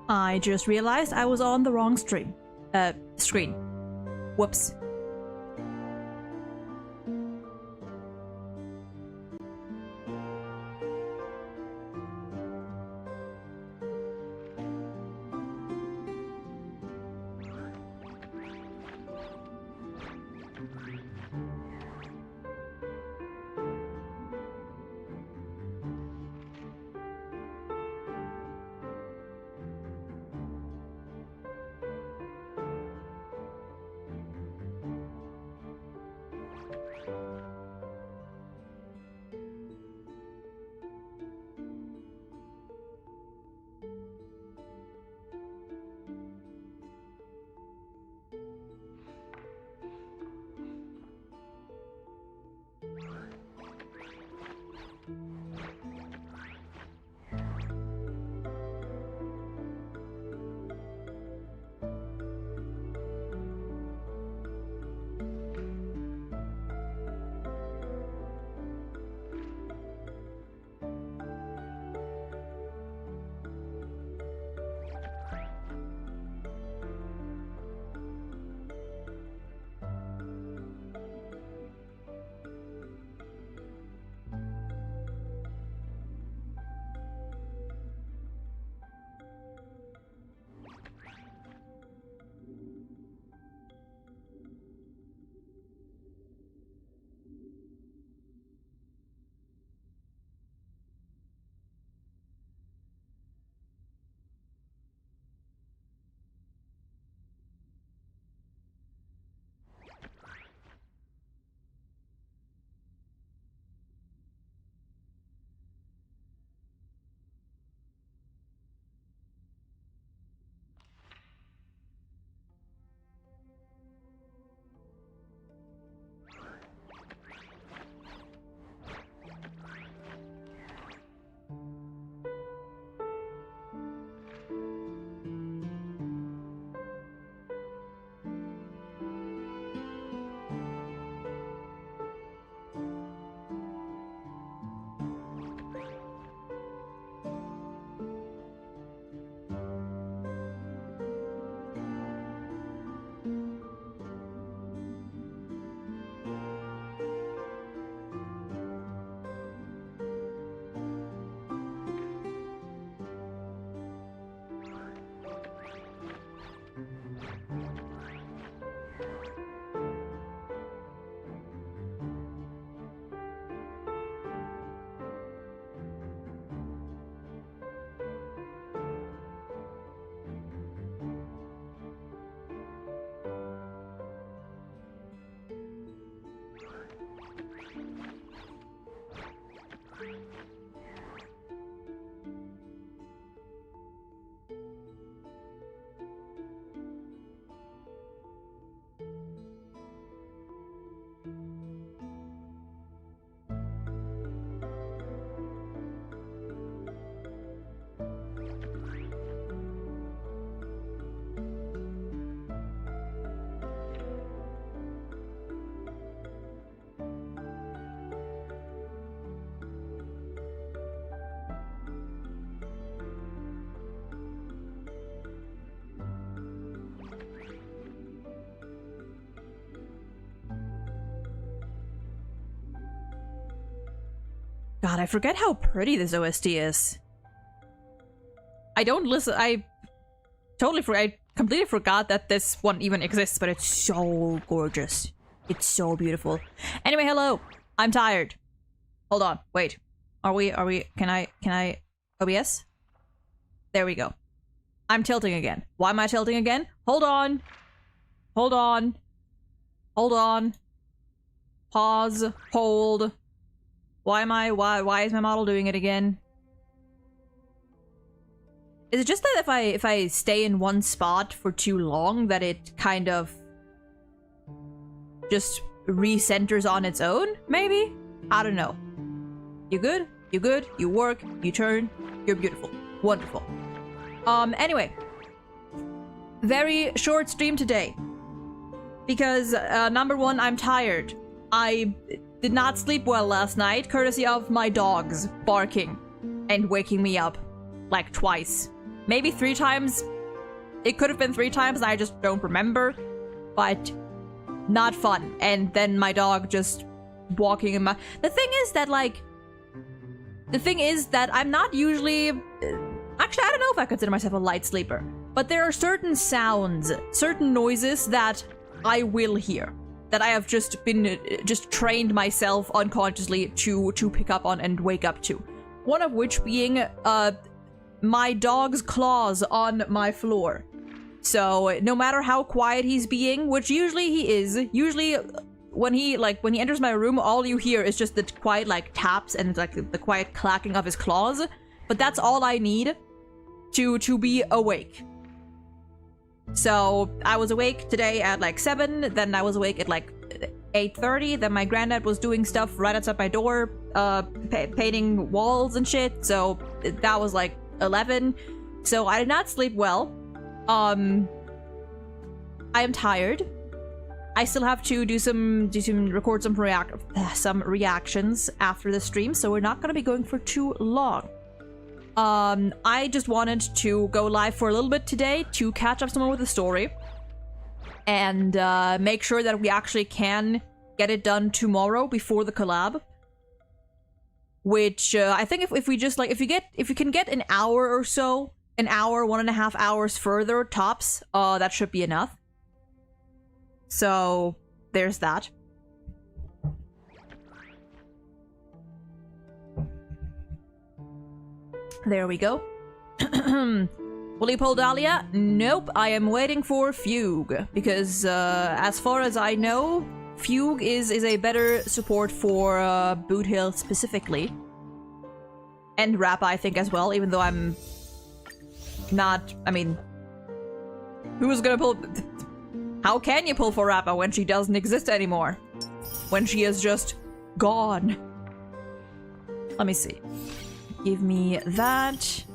I just realized I was on the wrong screen. Whoops. God, I forget how pretty this OST is. I completely forgot that this one even exists, but it's so gorgeous. It's so beautiful. Anyway, hello. I'm tired. Hold on. Wait. Are we, can I, OBS? There we go. I'm tilting again. Why am I tilting again? Hold on. Hold on. Hold on. Pause. Hold. Why is my model doing it again? Is it just that if I stay in one spot for too long that it kind of just recenters on its own, maybe? I don't know. You good? You good? You work, you turn, you're beautiful. Wonderful. Anyway. Very short stream today. Because, number one, I'm tired. I did not sleep well last night, courtesy of my dogs barking and waking me up like twice. maybe 3 times. It could have been 3 times, and I just don't remember. But not fun. And then my dog just walking in my... The thing is that I'm not usually... Actually, I don't know if I consider myself a light sleeper. But there are certain sounds, certain noises that I will hear. That I have just trained myself unconsciously to pick up on and wake up to. One of which being my dog's claws on my floor. So no matter how quiet he's being, which usually he is, usually when he enters my room, all you hear is just the quiet like taps and like the quiet clacking of his claws. But that's all I need to be awake. So I was awake today at like 7, then I was awake at like 8:30, then my granddad was doing stuff right outside my door, painting walls and shit, so that was like 11. So I did not sleep well. I am tired. I still have to record some reactions after the stream, so we're not gonna be going for too long. I just wanted to go live for a little bit today to catch up some more with the story. And make sure that we actually can get it done tomorrow before the collab. Which I think if we just like if you can get an hour or so, an hour, 1.5 hours further tops, that should be enough. So there's that. There we go. Will he pull Dahlia? Nope, I am waiting for Fugue. Because, as far as I know, Fugue is a better support for Boot Hill specifically. And Rappa, I think, as well, even though I'm not... I mean... Who's gonna pull... How can you pull for Rappa when she doesn't exist anymore? When she is just gone. Let me see. Give me that.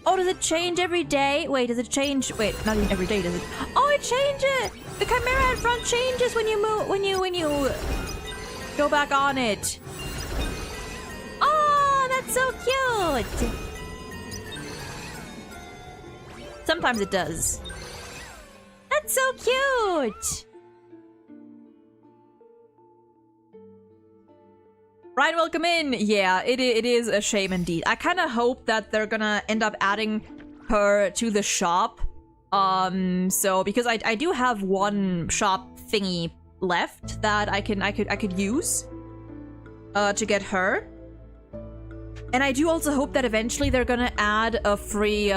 Oh, does it change every day? Wait, does it change? Wait, not even every day, does it? Oh, it changes! The Chimera in front changes when you move, when you go back on it. Oh, that's so cute! Sometimes it does. That's so cute! Ryan, welcome in! Yeah, it is a shame indeed. I kind of hope that they're gonna end up adding her to the shop. So, because I do have one shop thingy left that I could use to get her. And I do also hope that eventually they're gonna add a free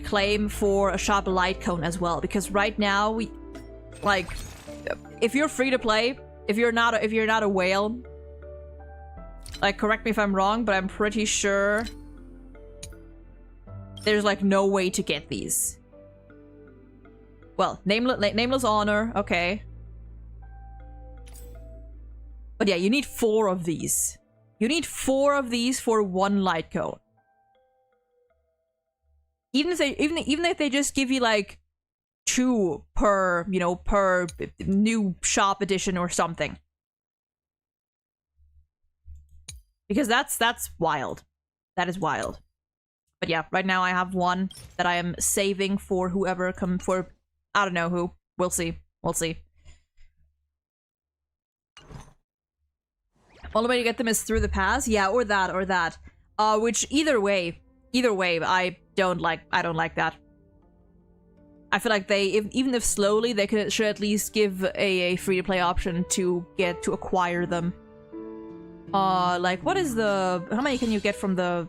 claim for a shop light cone as well. Because right now, if you're free to play, if you're not a whale, like, correct me if I'm wrong, but I'm pretty sure there's, like, no way to get these. Well, Nameless Honor, okay. But yeah, you need 4 of these. You need 4 of these for 1 light cone. Even if they just give you, like, 2 per, you know, per new shop edition or something. Because that's wild. That is wild. But yeah, right now I have 1 that I am saving for whoever for I don't know who. We'll see. We'll see. Only way to get them is through the pass? Yeah, or that. Which either way, I don't like that. I feel like even if slowly, they should at least give a free-to-play option to acquire them. Like, what is how many can you get from the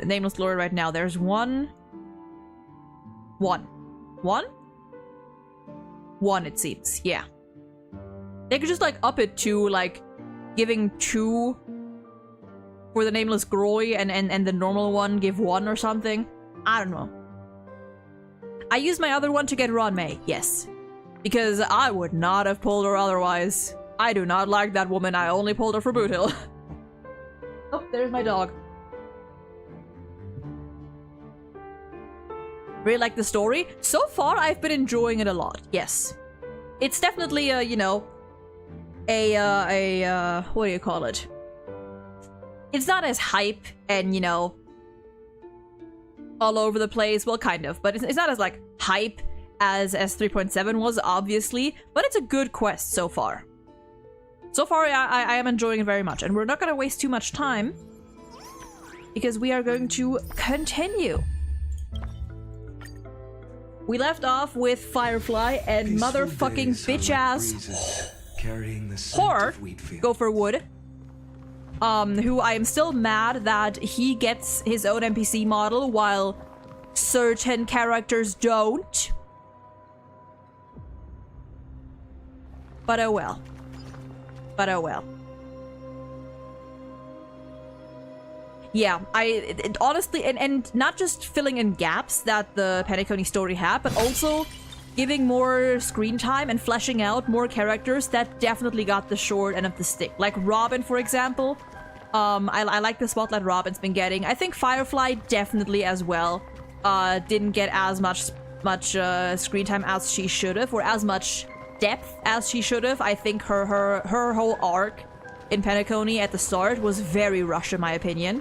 Nameless Lord right now? There's one, it seems, yeah. They could just, like, up it to, like, giving 2 for the Nameless Groy and the normal one give 1 or something. I don't know. I used my other one to get Ronmei, yes. Because I would not have pulled her otherwise. I do not like that woman. I only pulled her for Boot Hill. Oh, there's my dog. Really like the story? So far, I've been enjoying it a lot. Yes. It's definitely you know, what do you call it? It's not as hype and, you know, all over the place. Well, kind of, but it's not as, like, hype as 3.7 was, obviously, but it's a good quest so far. So far, I am enjoying it very much, and we're not gonna waste too much time, because we are going to continue. We left off with Firefly and motherfucking bitch-ass whore, Gopher Wood, who I am still mad that he gets his own NPC model while certain characters don't. But oh well. But oh well. Yeah, honestly, and not just filling in gaps that the Penacony story had, but also giving more screen time and fleshing out more characters that definitely got the short end of the stick. Like Robin, for example. I like the spotlight Robin's been getting. I think Firefly definitely as well didn't get as much screen time as she should have, or as much depth as she should have. I think her whole arc in Penacony at the start was very rushed in my opinion,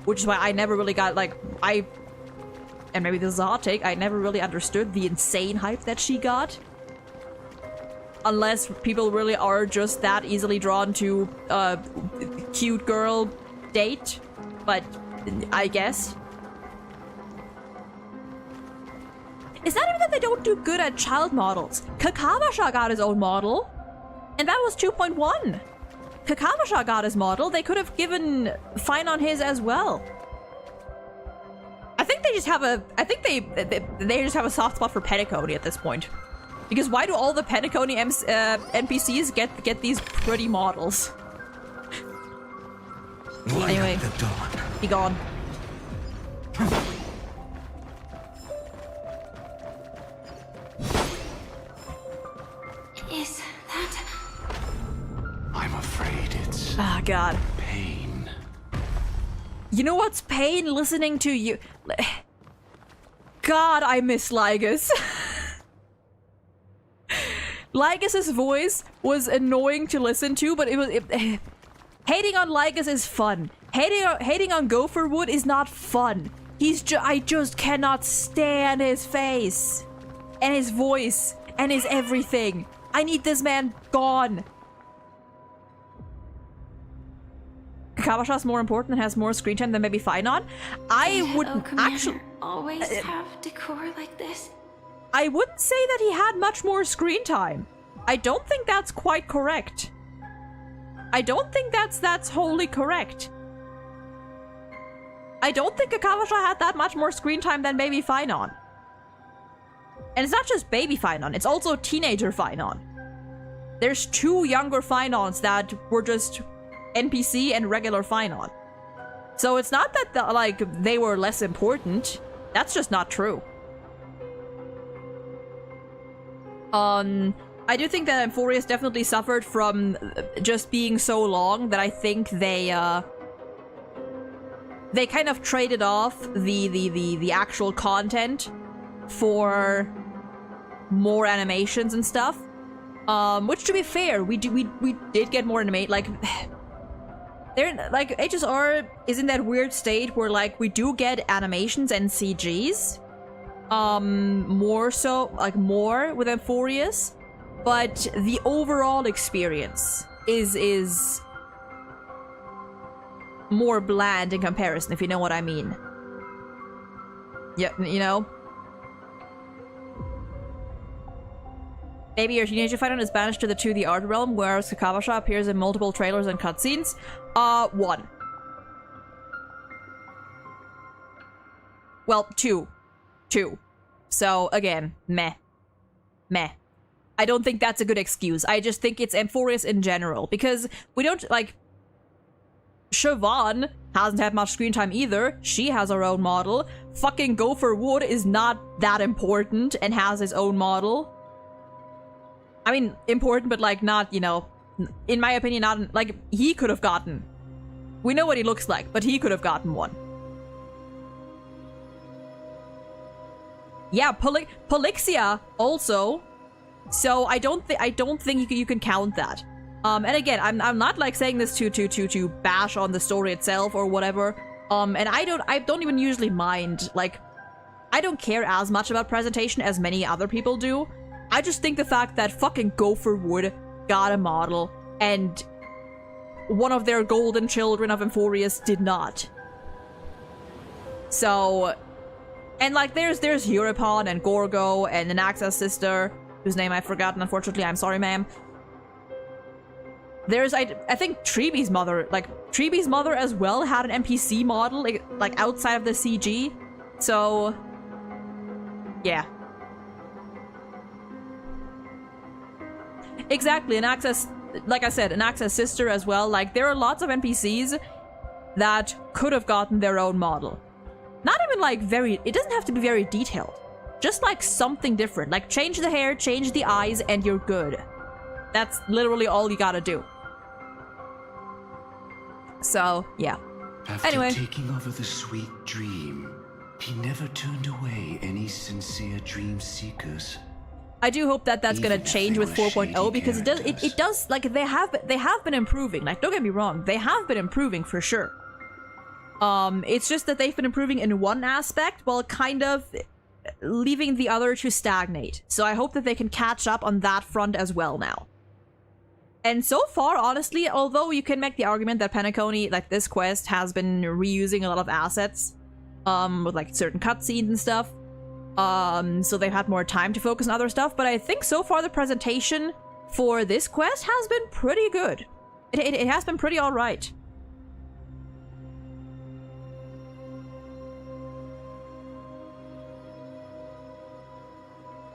which is why I never really got, like, and maybe this is a hot take, I never really understood the insane hype that she got. Unless people really are just that easily drawn to cute girl date, but I guess. It's not even that they don't do good at child models. Kakavasha got his own model, and that was 2.1. Kakavasha got his model. They could have given Fine on his as well. I think they just have a. I think they just have a soft spot for Penacony at this point. Because why do all the Penacony NPCs get these pretty models? Anyway, be gone. Is that... I'm afraid it's... Ah, God. pain. You know what's pain? Listening to you. God, I miss Lygus. Lygus's voice was annoying to listen to, but hating on Lygus is fun. Hating on Gopher Wood is not fun. I just cannot stand his face and his voice and his everything. I need this man gone. Kakavasha's more important and has more screen time than maybe Finon. I wouldn't actually always have decor like this. I wouldn't say that he had much more screen time. I don't think that's quite correct. I don't think that's wholly correct. I don't think Kakavasha had that much more screen time than baby Finon. And it's not just baby Finon, it's also teenager Finon. There's two younger Finons that were just NPC and regular Finon. So it's not that they were less important. That's just not true. I do think that Amphorius definitely suffered from just being so long that I think they kind of traded off the actual content for more animations and stuff. Which, to be fair, we did get more animate. Like, they're like HSR is in that weird state where like we do get animations and CGs. More so, like more with Amphorius, but the overall experience is more bland in comparison, if you know what I mean. Yeah, you know? Maybe your teenager Finon is banished to the 2D art realm, whereas Kakavasha appears in multiple trailers and cutscenes. 1. Well, 2. So, again, meh. I don't think that's a good excuse. I just think it's Amphorius in general, because we don't, like... Siobhan hasn't had much screen time either. She has her own model. Fucking Gopher Wood is not that important and has his own model. I mean, important, but, like, not, you know... In my opinion, not... Like, he could have gotten... We know what he looks like, but he could have gotten one. Yeah, Polixia also. So I don't think you can count that. And again, I'm not like saying this to bash on the story itself or whatever. And I don't even usually mind, like, I don't care as much about presentation as many other people do. I just think the fact that fucking Gopherwood got a model and one of their golden children of Emphorius did not. So, and like there's Euripon and Gorgo and Anaxa's sister, whose name I've forgotten, unfortunately, I'm sorry, ma'am. There's, I think Treeby's mother as well had an NPC model, like outside of the CG. So, yeah. Exactly, Anaxa's, like I said, Anaxa's sister as well. Like, there are lots of NPCs that could have gotten their own model. Not even like it doesn't have to be very detailed. Just like something different. Like, change the hair, change the eyes, and you're good. That's literally all you gotta do. So, yeah. After Anyway. taking over the sweet dream, he never turned away any sincere dream seekers. I do hope that that's gonna Even if change they with were 4.0 because shady it does, like, they have been improving. Like, don't get me wrong, they have been improving for sure. It's just that they've been improving in one aspect while kind of leaving the other to stagnate. So I hope that they can catch up on that front as well now. And so far, honestly, although you can make the argument that Penacony, like this quest, has been reusing a lot of assets, with like certain cutscenes and stuff, so they've had more time to focus on other stuff, but I think so far the presentation for this quest has been pretty good. It has been pretty alright.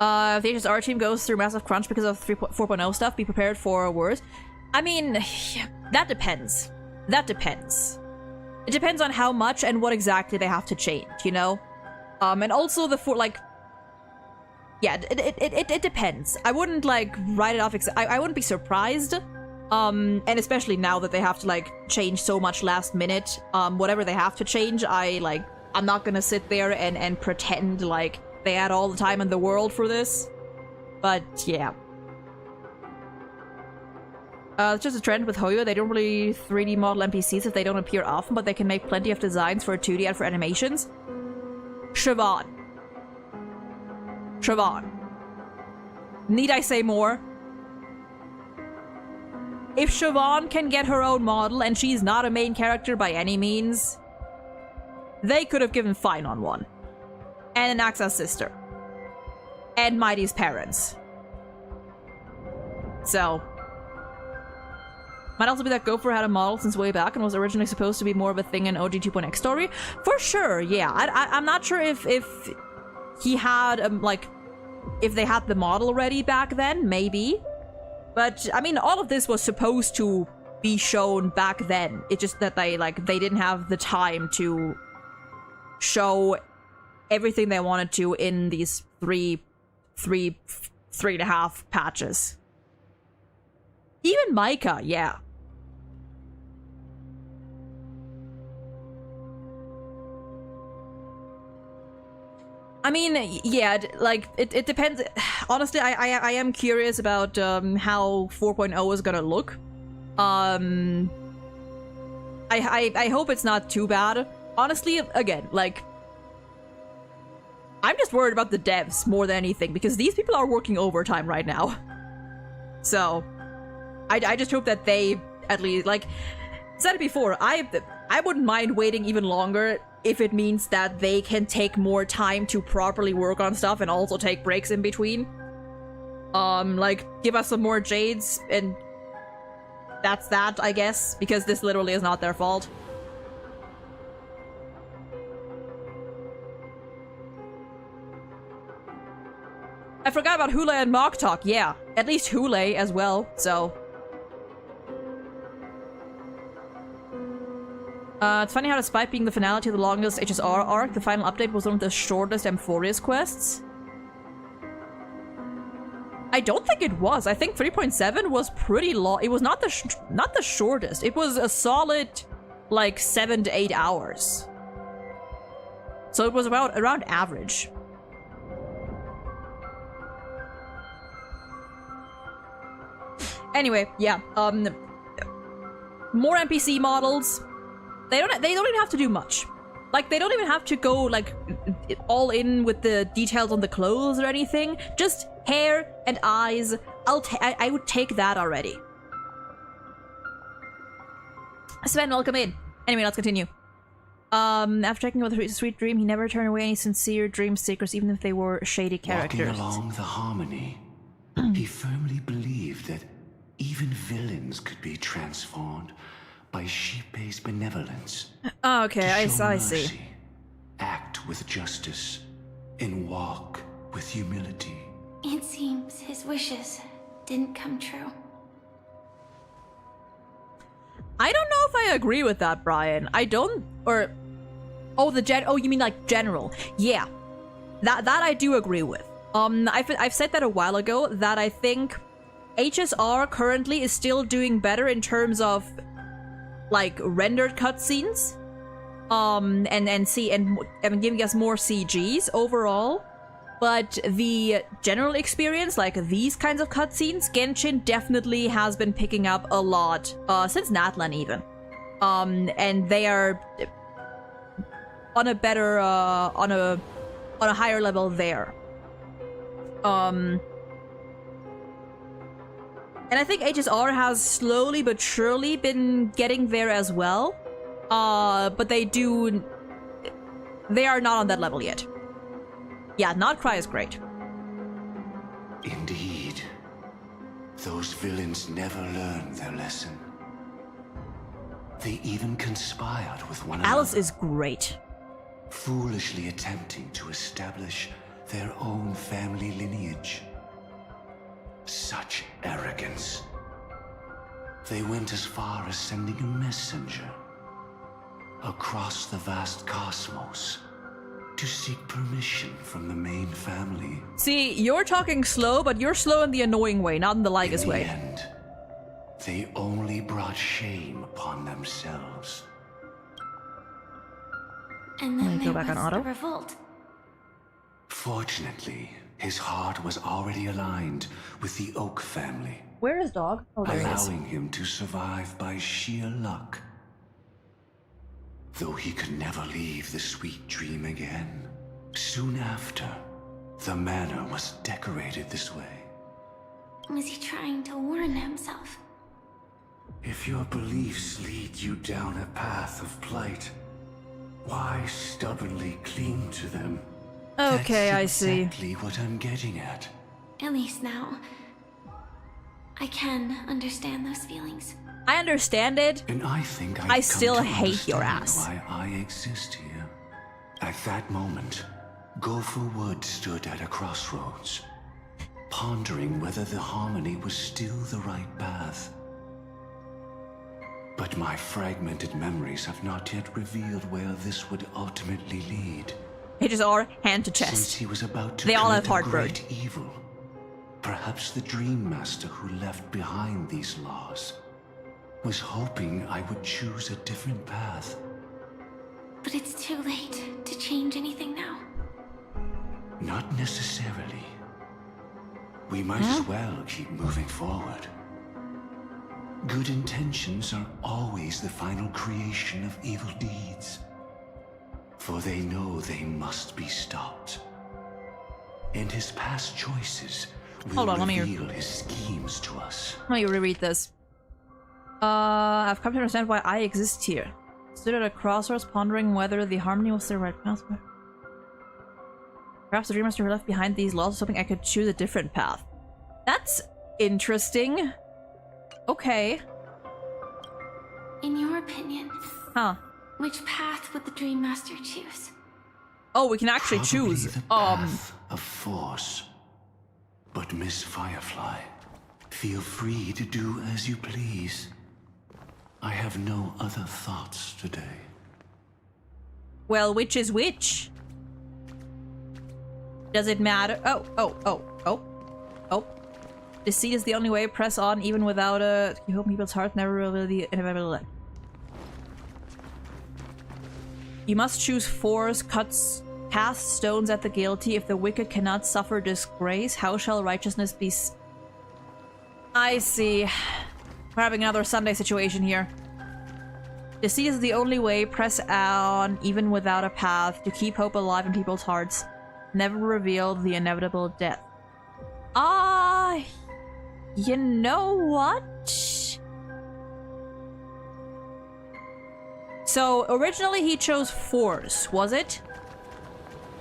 If the HSR team goes through massive crunch because of 4.0 stuff, be prepared for worse. I mean, that depends. That depends. It depends on how much and what exactly they have to change, you know? And also yeah, it depends. I wouldn't, like, write it off, I wouldn't be surprised. And especially now that they have to, like, change so much last minute. Whatever they have to change, I'm not gonna sit there and pretend like they had all the time in the world for this. But, yeah. It's just a trend with Hoyo. They don't really 3D model NPCs if they don't appear often, but they can make plenty of designs for 2D and for animations. Siobhan. Need I say more? If Siobhan can get her own model and she's not a main character by any means, they could have given Fine on one. And Anaxa's sister. And Mighty's parents. So. Might also be that Gopher had a model since way back and was originally supposed to be more of a thing in OG 2.x story. For sure, yeah. I'm not sure if he had, like, if they had the model already back then, maybe. But, I mean, all of this was supposed to be shown back then. It's just that they didn't have the time to show everything they wanted to in these three and a half patches. Even Micah, yeah. I mean, yeah, like, it depends. Honestly, I am curious about how 4.0 is gonna look. I hope it's not too bad. Honestly, again, like, I'm just worried about the devs more than anything, because these people are working overtime right now. So, I just hope that they, at least, like, said it before, I wouldn't mind waiting even longer if it means that they can take more time to properly work on stuff and also take breaks in between. Like, give us some more Jades, and that's that, I guess, because this literally is not their fault. I forgot about Hule and Mock Talk, yeah. At least Hule as well, so. It's funny how despite being the finale to the longest HSR arc, the final update was one of the shortest Emphorius quests. I don't think it was. I think 3.7 was pretty long. It was not the shortest. It was a solid, like, 7 to 8 hours. So it was around average. Anyway, yeah. More NPC models. They don't even have to do much. Like, they don't even have to go, like, all in with the details on the clothes or anything. Just hair and eyes. I would take that already. Sven, welcome in. Anyway, let's continue. After checking out the sweet dream, he never turned away any sincere dream seekers, even if they were shady characters. Walking along the harmony, he firmly believed that even villains could be transformed by sheep-based benevolence. Oh, okay, I mercy, see. Act with justice, and walk with humility. It seems his wishes didn't come true. I don't know if I agree with that, Brian. I don't, or... Oh, you mean like general. Yeah. That I do agree with. I've said that a while ago, that I think HSR currently is still doing better in terms of, like, rendered cutscenes. And giving us more CGs overall. But the general experience, like these kinds of cutscenes, Genshin definitely has been picking up a lot, since Natlan even. And they are on a better, on a higher level there. And I think HSR has slowly but surely been getting there as well. But they are not on that level yet. Yeah, Not Cry is great. Indeed. Those villains never learned their lesson. They even conspired with one another. Alice is great. Foolishly attempting to establish their own family lineage. Such arrogance. They went as far as sending a messenger across the vast cosmos to seek permission from the main family. See, you're talking slow, but you're slow in the annoying way, not in the Lygus way. In the end, they only brought shame upon themselves. And then Go there back on was auto. the revolt. Fortunately, his heart was already aligned with the Oak family, Where is Dog? Oh, there he is. allowing him to survive by sheer luck. Though he could never leave the sweet dream again. Soon after, the manor was decorated this way. Was he trying to warn himself? If your beliefs lead you down a path of plight, why stubbornly cling to them? Okay, I That's see. exactly what I'm getting at. At least now, I can understand those feelings. I understand it. And I think I I've come still to hate your understand ass. why I exist here. At that moment, Gopher Wood stood at a crossroads, pondering whether the harmony was still the right path. But my fragmented memories have not yet revealed where this would ultimately lead. HSR, hand to Since chest. he was about to They all have commit a heartburn. great evil, perhaps the Dream Master who left behind these laws was hoping I would choose a different path. But it's too late to change anything now. Not necessarily. We might as well keep moving forward. Good intentions are always the final creation of evil deeds. For they know they must be stopped. And his past choices will Hold on, let me- reveal his schemes to us. Let me reread this. I've come to understand why I exist here. Stood at a crossroads pondering whether the harmony was the right path. Perhaps the Dream Master who left behind these laws was hoping I could choose a different path. That's interesting. Okay. In your opinion, Huh. which path would the Dream Master choose? Oh, we can actually Probably choose. the path of force. But Miss Firefly, feel free to do as you please. I have no other thoughts today. Well, which is which? Does it matter? Oh. Deceit is the only way. Press on even without a... You hope people's hearts never reveal the inevitable end. You must choose force, cast stones at the guilty. If the wicked cannot suffer disgrace, how shall righteousness be... I see. We're having another Sunday situation here. Deceit is the only way. Press on, even without a path, to keep hope alive in people's hearts. Never reveal the inevitable death. You know what? So, originally he chose force, was it?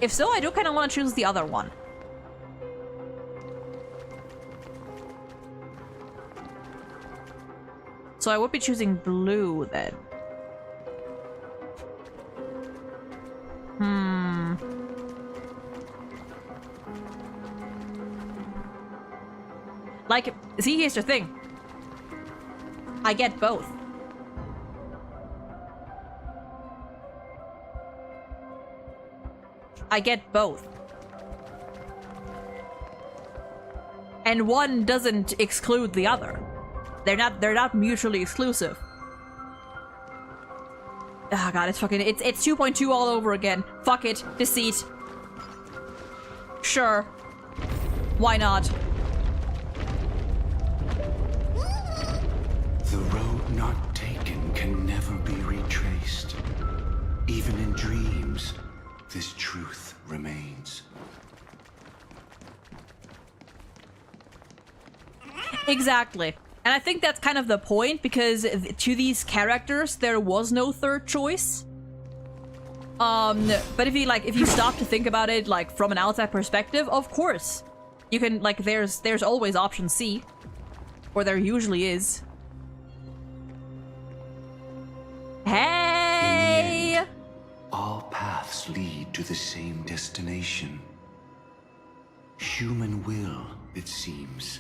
If so, I do kind of want to choose the other one. So I would be choosing blue then. Like, see, here's the thing. I get both. I get both. And one doesn't exclude the other. They're not mutually exclusive. Oh god, it's 2.2 all over again. Fuck it. Deceit. Sure. Why not? The road not taken can never be retraced. Even in dreams, this truth remains. Exactly. And I think that's kind of the point, because to these characters, there was no third choice. But if you stop to think about it, like, from an outside perspective, of course. You can, like, there's always option C. Or there usually is. Hey! In the end, all paths lead to the same destination. Human will, it seems,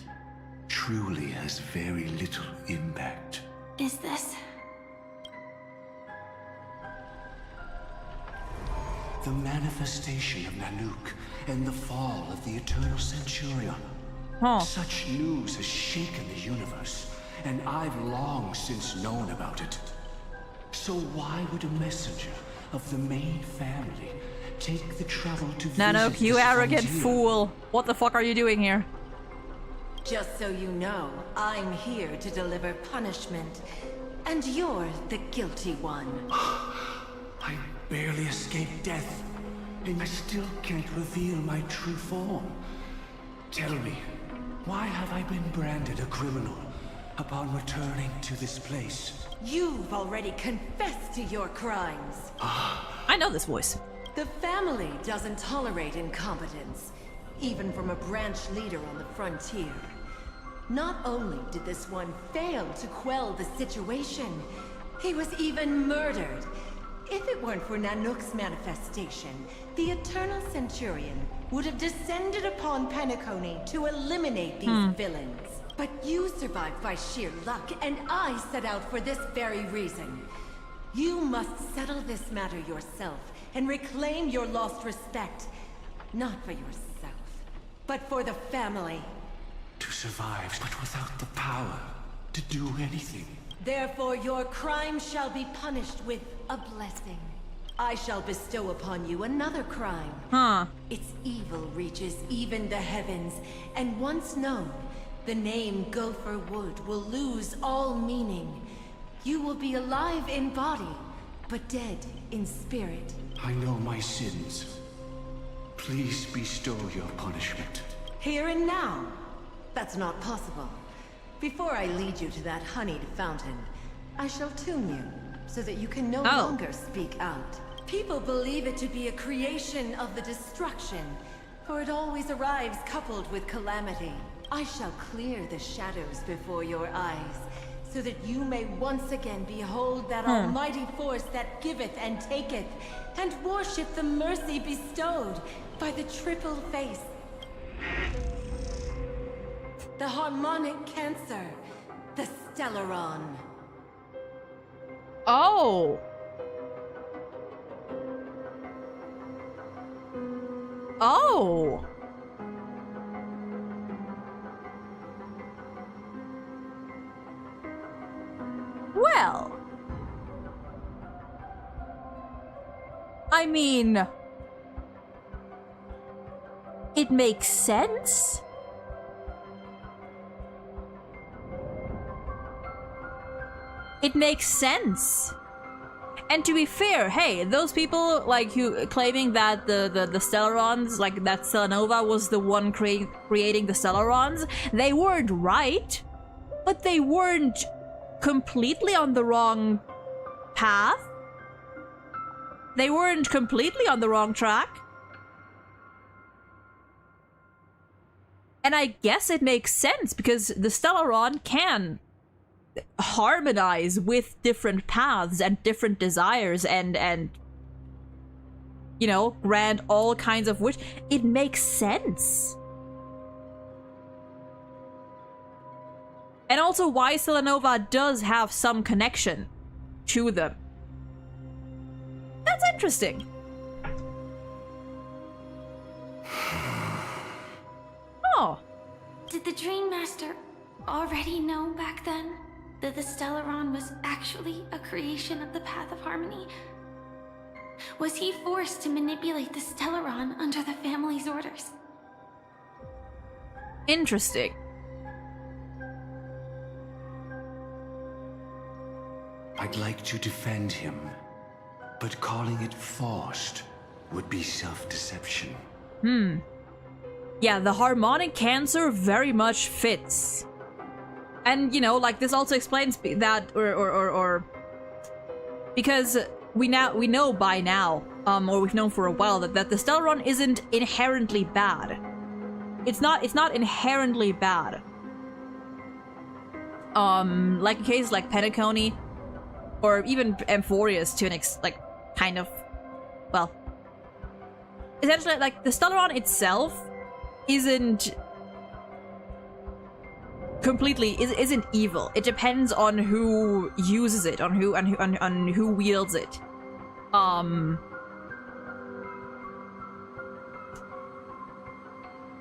truly has very little impact. Is this? The manifestation of Nanook and the fall of the Eternal Centurion. Huh. Such news has shaken the universe, and I've long since known about it. So why would a messenger of the main family take the trouble to Nanook, visit you this arrogant frontier? fool. What the fuck are you doing here? Just so you know, I'm here to deliver punishment, and you're the guilty one. I barely escaped death, and I still can't reveal my true form. Tell me, why have I been branded a criminal upon returning to this place? You've already confessed to your crimes. I know this voice. The family doesn't tolerate incompetence, even from a branch leader on the frontier. Not only did this one fail to quell the situation, he was even murdered. If it weren't for Nanook's manifestation, the Eternal Centurion would have descended upon Penacony to eliminate these villains. But you survived by sheer luck, and I set out for this very reason. You must settle this matter yourself and reclaim your lost respect. Not for yourself, but for the family. To survive, but without the power to do anything. Therefore, your crime shall be punished with a blessing. I shall bestow upon you another crime. Huh. Its evil reaches even the heavens, and once known, the name Gopher Wood will lose all meaning. You will be alive in body, but dead in spirit. I know my sins. Please bestow your punishment. Here and now. That's not possible. Before I lead you to that honeyed fountain, I shall tune you, so that you can no longer speak out. People believe it to be a creation of the destruction, for it always arrives coupled with calamity. I shall clear the shadows before your eyes, so that you may once again behold that almighty force that giveth and taketh, and worship the mercy bestowed by the triple face. The harmonic cancer, the Stellaron. Oh. Oh. Well. I mean, it makes sense. it makes sense. And to be fair, hey, those people like who claiming that the Stellarons, like that Selenova was the one creating the Stellarons, they weren't right, but they weren't completely on the wrong path. They weren't completely on the wrong track. And I guess it makes sense because the Stellaron can harmonize with different paths and different desires and you know, grant all kinds of wish. It makes sense. And also why Selenova does have some connection to them. That's interesting. Oh. Did the Dream Master already know back then that the Stellaron was actually a creation of the Path of Harmony? Was he forced to manipulate the Stellaron under the family's orders? Interesting. I'd like to defend him, but calling it forced would be self-deception. Yeah, the harmonic cancer very much fits. And, you know, like, this also explains that, or because we know by now, or we've known for a while, that the Stellaron isn't inherently bad. It's not inherently bad. Like in cases like Penacony, or even Amphorius to an kind of, well, essentially, like, the Stellaron itself isn't completely isn't evil. It depends on who uses it, on who wields it.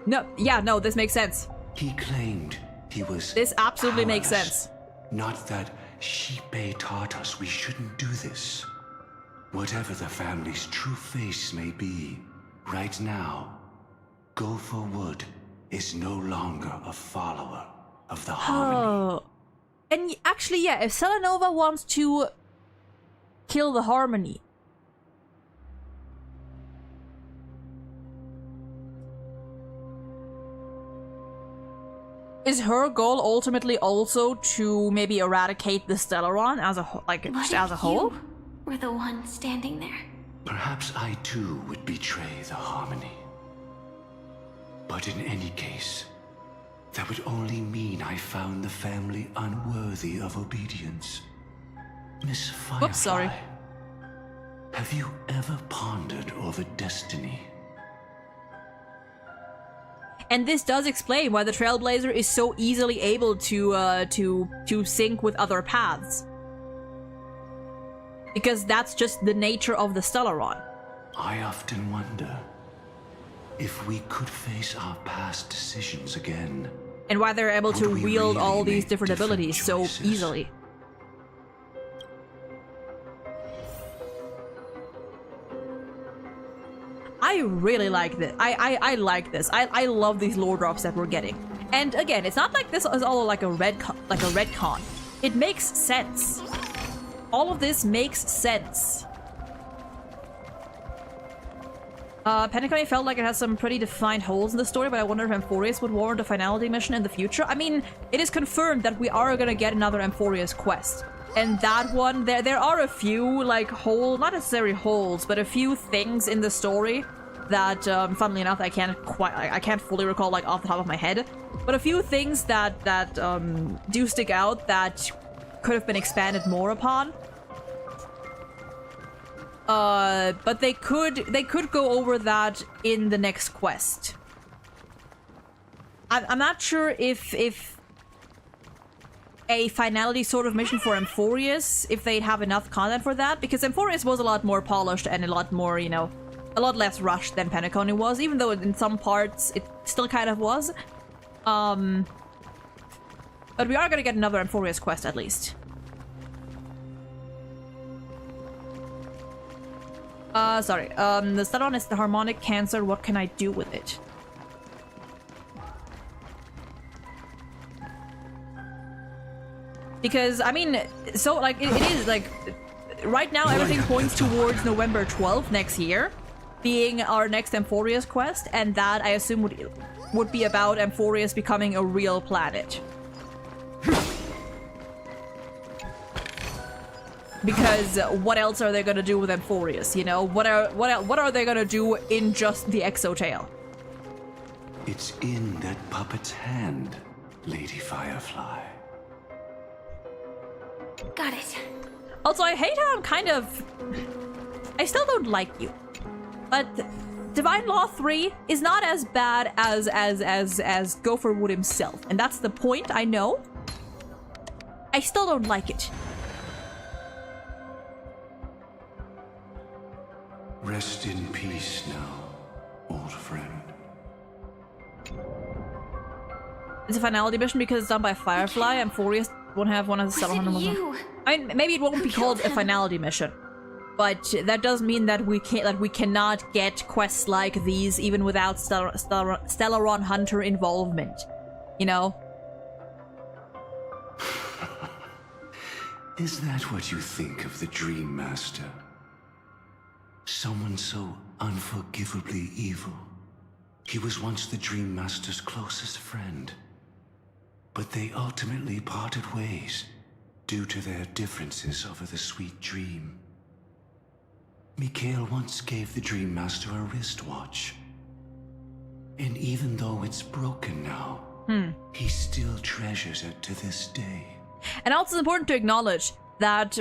No, this makes sense. He claimed he was This absolutely makes powerless. sense. Not that Shipe taught us we shouldn't do this. Whatever the family's true face may be, right now, Gopher Wood is no longer a follower of the Harmony. Oh. And actually, yeah, if Selenova wants to kill the Harmony, is her goal ultimately also to maybe eradicate the Stellaron as a What as a if whole? you were the one standing there? Perhaps I too would betray the Harmony. But in any case, that would only mean I found the family unworthy of obedience. Miss Firefly, Whoops, sorry. Have you ever pondered over destiny? And this does explain why the Trailblazer is so easily able to sync with other paths. Because that's just the nature of the Stellaron. I often wonder if we could face our past decisions again. And why they're able to Would we wield really all these make different abilities so choices? easily. I really like this. I like this. I love these lore drops that we're getting. And again, it's not like this is all like a retcon. It makes sense. All of this makes sense. Penacony felt like it has some pretty defined holes in the story, but I wonder if Amphorius would warrant a finality mission in the future. I mean, it is confirmed that we are gonna get another Amphorius quest. And that one, there are a few, like, not necessarily holes, but a few things in the story that, funnily enough, I can't fully recall, like, off the top of my head. But a few things that do stick out that could have been expanded more upon. But they could go over that in the next quest. I'm not sure if a finality sort of mission for Amphorius, if they'd have enough content for that, because Amphorius was a lot more polished and a lot more, you know, a lot less rushed than Penacony was, even though in some parts it still kind of was. But we are gonna get another Amphorius quest at least. Sorry. The Stellaron is the harmonic cancer. What can I do with it? Because, I mean, so, like, it is, like, right now everything points towards November 12th next year being our next Amphorius quest, and that, I assume, would be about Amphorius becoming a real planet. Because what else are they gonna do with Amphorius, you know? What are they gonna do in just the Exotail? It's in that puppet's hand, Lady Firefly. Got it. Also, I hate how I'm kind of... I still don't like you. But Divine Law 3 is not as bad as Gopherwood himself. And that's the point, I know. I still don't like it. Rest in peace now, old friend. It's a finality mission because it's done by Firefly. Amphorius won't have one of the Was it 700. you? I mean, maybe it won't be called a killed him? finality mission, but that does mean that we cannot get quests like these even without Stellaron Hunter involvement. You know? Is that what you think of the Dream Master? Someone so unforgivably evil. He was once the Dream Master's closest friend. But they ultimately parted ways due to their differences over the sweet dream. Mikhail once gave the Dream Master a wristwatch. And even though it's broken now, he still treasures it to this day. And also it's important to acknowledge that,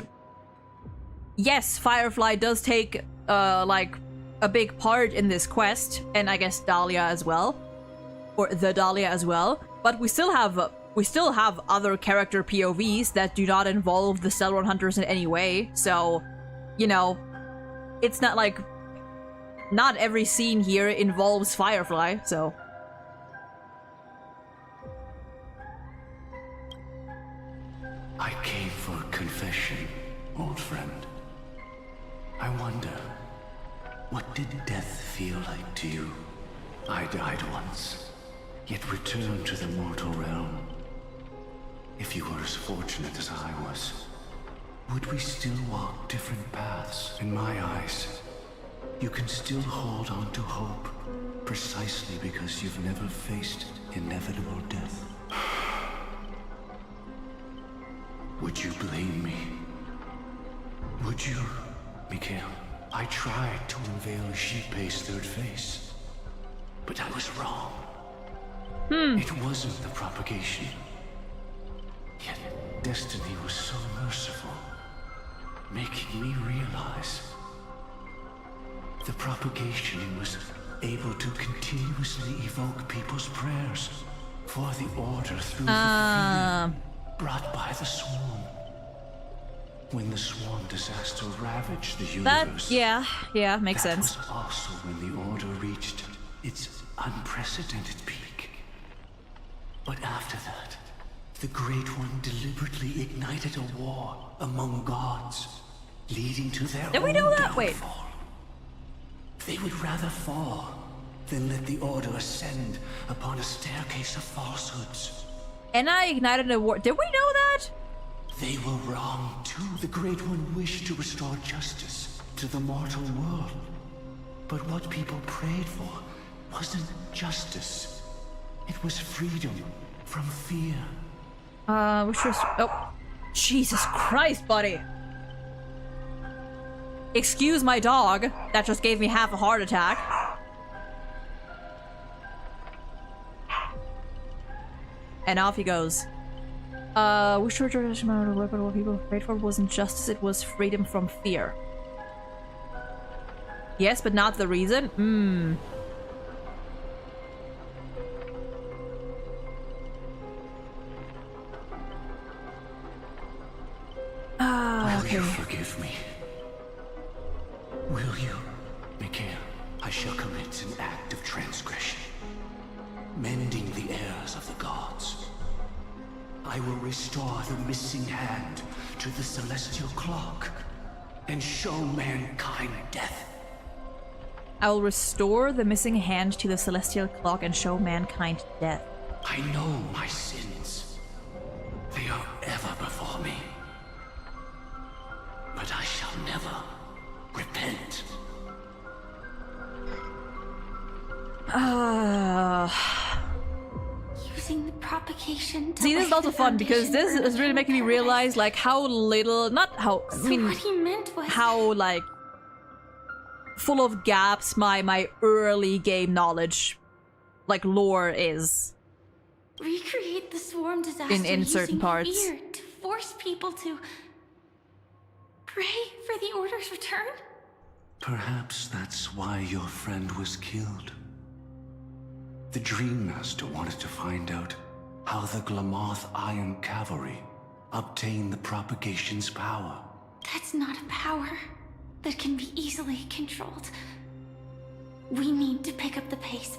yes, Firefly does take, like, a big part in this quest, and I guess Dahlia as well, or the Dahlia as well, but we still have other character POVs that do not involve the Stellaron Hunters in any way, so, you know, it's not like, not every scene here involves Firefly, so... I came for confession, old friend. I wonder, what did death feel like to you? I died once, yet returned to the mortal realm. If you were as fortunate as I was, would we still walk different paths? In my eyes, you can still hold on to hope, precisely because you've never faced inevitable death. Would you blame me? Would you, Mikhail? I tried to unveil Xipe's third face, but I was wrong. It wasn't the propagation. Yet destiny was so merciful, making me realize the propagation was able to continuously evoke people's prayers for the order through the fear brought by the swarm. When the swarm disaster ravaged the universe. Yeah, makes sense. That was also when the order reached its unprecedented peak. But after that, the Great One deliberately ignited a war among gods, leading to their Did we own know that? downfall. Wait. They would rather fall than let the order ascend upon a staircase of falsehoods. And I ignited a war. Did we know that? They were wrong, too. The Great One wished to restore justice to the mortal world. But what people prayed for wasn't justice. It was freedom from fear. Which was... Oh. Jesus Christ, buddy. Excuse my dog. That just gave me half a heart attack. And off he goes. Which tradition of weapon what people prayed for wasn't justice, it was freedom from fear. Yes, but not the reason? Will you forgive me? Will you, Mikhail? I shall commit an act of transgression, mending the errors of the gods. I will restore the missing hand to the celestial clock and show mankind death. I will restore the missing hand to the celestial clock and show mankind death. I know my sins, they are ever before me. But I shall never repent. Using the propagation to See, this is lay also the fun because foundation this for is really making me eternal realize like how little, not how, I paradise. mean, So what he meant was how like full of gaps my early game knowledge, like lore is. recreate the swarm disaster In certain using parts. fear to force people to pray for the Order's return? Perhaps that's why your friend was killed. The Dream Master wanted to find out how the Glamoth Iron Cavalry obtained the propagation's power. That's not a power that can be easily controlled. We need to pick up the pace.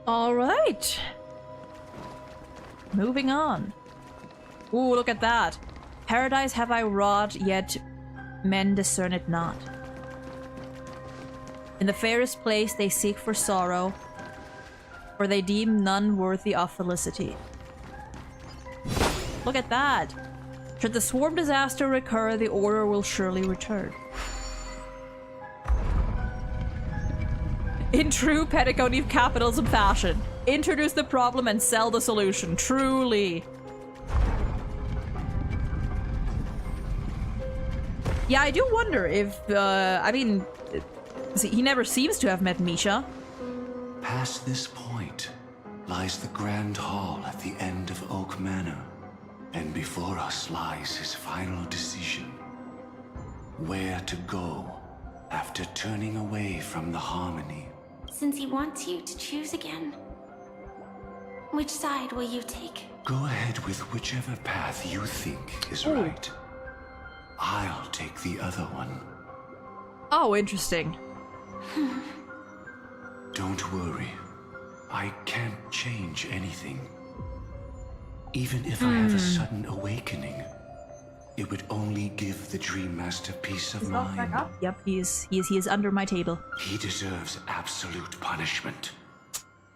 All right. Moving on. Ooh, look at that. Paradise have I wrought, yet men discern it not. In the fairest place they seek for sorrow, for they deem none worthy of felicity. Look at that. Should the swarm disaster recur, the order will surely return. In true pedagogy capitalism fashion, introduce the problem and sell the solution. Truly. Yeah, I do wonder if, I mean, see, he never seems to have met Misha. Past this point lies the Grand Hall at the end of Oak Manor, and before us lies his final decision. Where to go after turning away from the Harmony. Since he wants you to choose again, which side will you take? Go ahead with whichever path you think is right. I'll take the other one. Oh, interesting. Don't worry. I can't change anything. Even if I have a sudden awakening, it would only give the Dream Master peace of mind. Yep, he is under my table. He deserves absolute punishment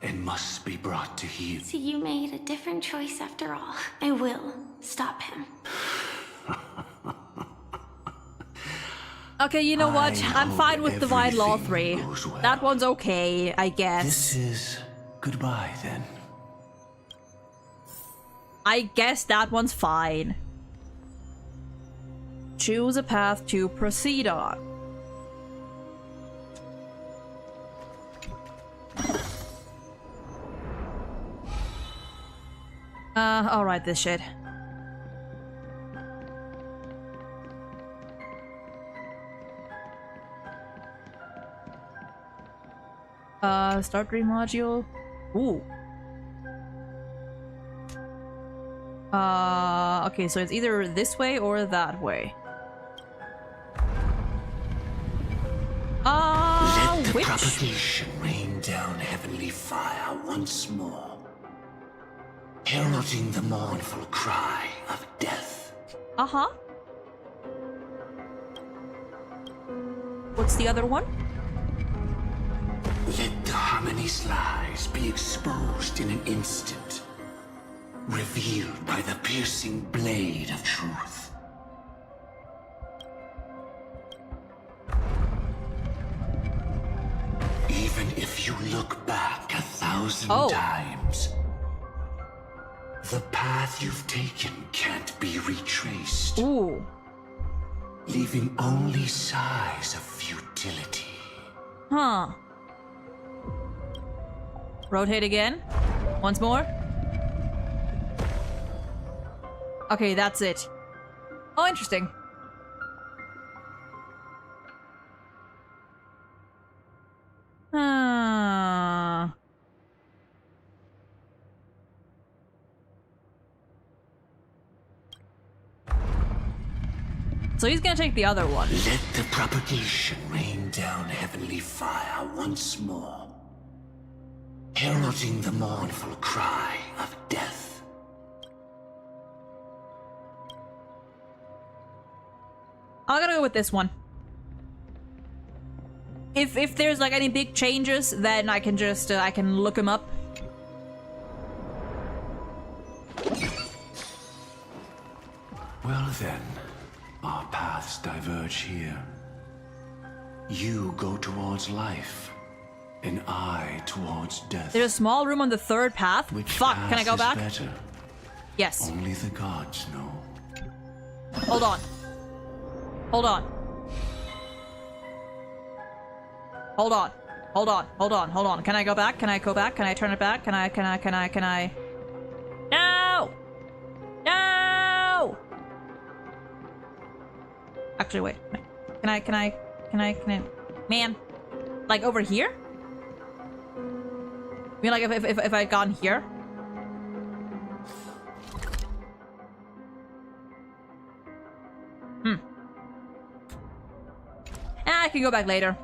and must be brought to heel. So you made a different choice after all. I will stop him. Okay, you know what? I'm hope fine with Divine Law 3. everything goes well. That one's okay, I guess. This is goodbye then. I guess that one's fine. Choose a path to proceed on. I'll write this shit. Start dream module. Ooh. Okay, so it's either this way or that way. Let the which? propagation rain down heavenly fire once more, heralding the mournful cry of death. Uh-huh. What's the other one? Let the Harmony's lies be exposed in an instant, revealed by the piercing blade of truth. Even if you look back 1,000 times, the path you've taken can't be retraced, Ooh. leaving only sighs of futility. Huh. Rotate again. Once more. Okay, that's it. Oh, interesting. So he's gonna take the other one. Let the propagation rain down heavenly fire once more, heralding the mournful cry of death. I'm gonna go with this one. If there's like any big changes, then I can just I can look them up. then, our paths diverge here. You go towards life, and I towards death. There's a small room on the third path. Which Fuck, path can I go is back? Better? Yes. Only the gods know. Hold on. Hold on. Hold on. Hold on. Hold on. Hold on. Can I go back? Can I go back? Can I turn it back? Can I? No! No! Actually, wait. Can I? Man. Like over here? I mean, like if I had gone here? I can go back later.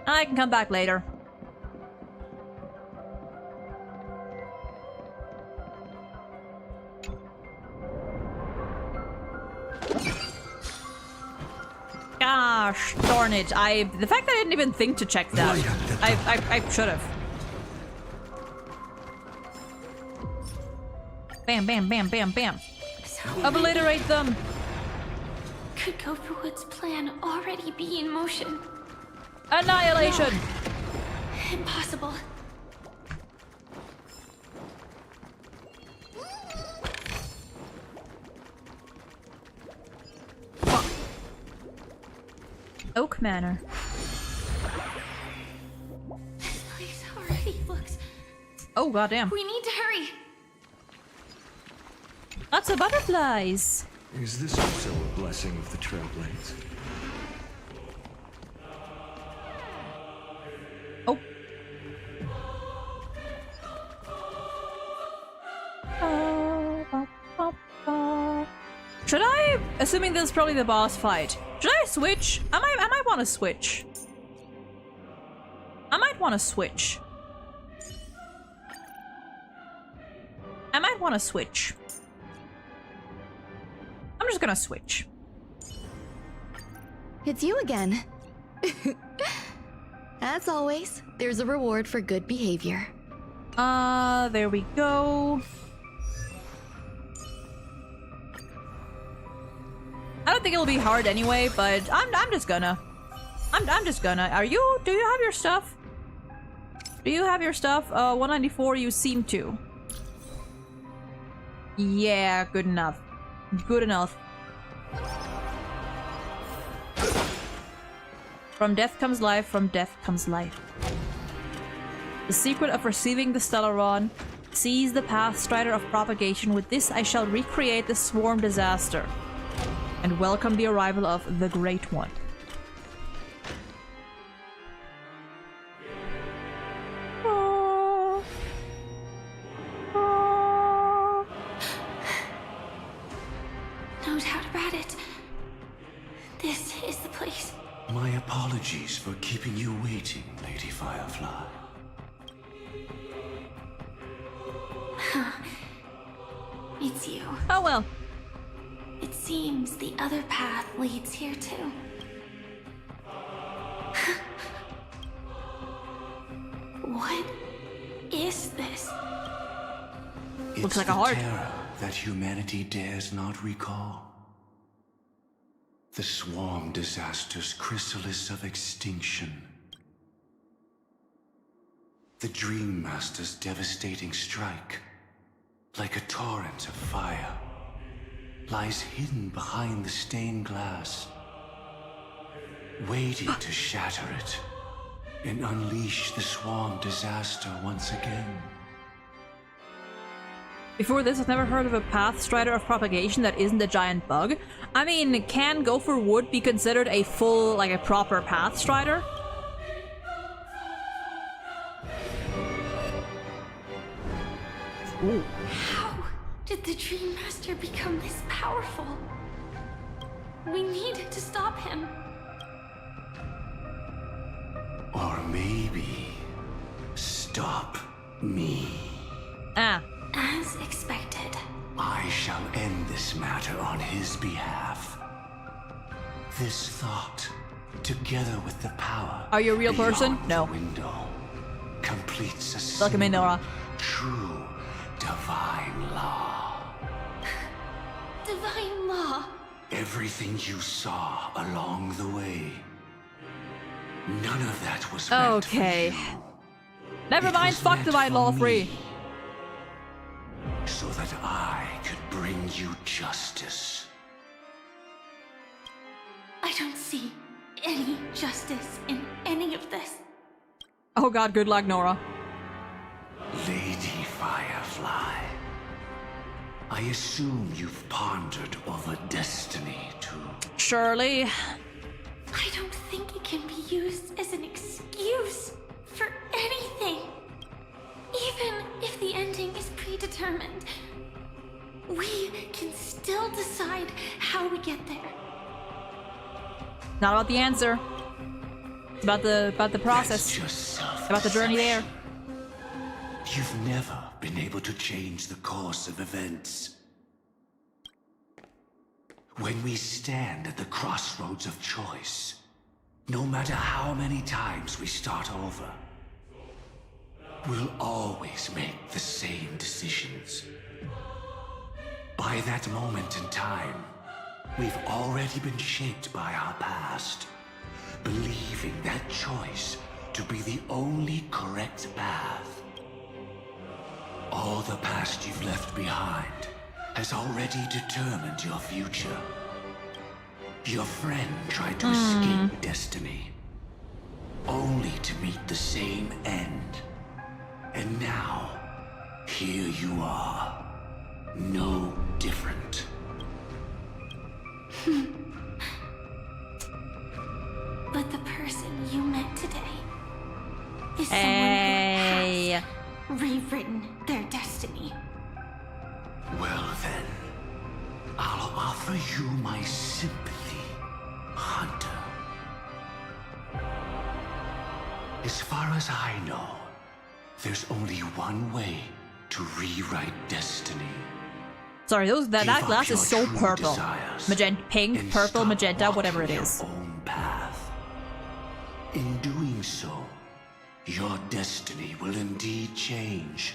I can come back later. Gosh darn it. The fact that I didn't even think to check that. I should have. Bam, bam, bam, bam, bam. So Obliterate them. could Gofuwood's plan already be in motion? Annihilation. Impossible. Oak Manor. This place already looks... Oh, goddamn. We need to hurry! Lots of butterflies. Is this also a blessing of the Trailblades? Oh. Should I, assuming this is probably the boss fight, should I switch? I might want to switch. I might want to switch. I might want to switch. I'm just gonna switch. It's you again. As always, there's a reward for good behavior. There we go. I don't think it'll be hard anyway, but I'm just gonna. I'm just gonna. Do you have your stuff? Do you have your stuff? 194, you seem to. Yeah, good enough. Good enough. From death comes life, from death comes life. The secret of receiving the Stellaron. Seize the path, strider of propagation. With this I shall recreate the swarm disaster. And welcome the arrival of the Great One. No doubt about it. This is the place. My apologies for keeping you waiting, Lady Firefly. It's you. Oh well. It seems the other path leads here too. What is this? Looks It's like a the heart. terror that humanity dares not recall. The swarm disaster's chrysalis of extinction. The Dream Master's devastating strike, like a torrent of fire, lies hidden behind the stained glass, waiting to shatter it and unleash the swarm disaster once again. Before this, I've never heard of a path strider of propagation that isn't a giant bug. I mean, can Gopherwood be considered a full, like a proper path strider? Ooh. How did the Dream Master become this powerful? We need to stop him. Or maybe stop me. Ah. As expected. I shall end this matter on his behalf. This thought, together with the power. Are you a real person? beyond No. the window, completes a Welcome in, single Nora. true divine law. divine law. Everything you saw along the way. None of that was meant Okay. for you. Never It mind, was fuck meant Divine for Law me, 3. so that I could bring you justice. I don't see any justice in any of this. Oh god, good luck, Nora. Lady Firefly, I assume you've pondered over destiny too. Surely. I don't think it can be used as an excuse for anything. Even if the ending is predetermined, we can still decide how we get there. Not about the answer. It's about the process. That's just About the journey there. You've never been able to change the course of events. When we stand at the crossroads of choice, no matter how many times we start over, we'll always make the same decisions. By that moment in time, we've already been shaped by our past, believing that choice to be the only correct path. All the past you've left behind has already determined your future. Your friend tried to escape destiny, only to meet the same end. And now, here you are, no different. But the person you met today is Hey. someone who has rewritten their destiny. Well then, I'll offer you my sympathy, Hunter. As far as I know, there's only one way to rewrite destiny. Sorry, that Give up glass is your so true purple. desires Magenta, pink, and purple, stop magenta, whatever it walking is. your own path. In doing so, your destiny will indeed change,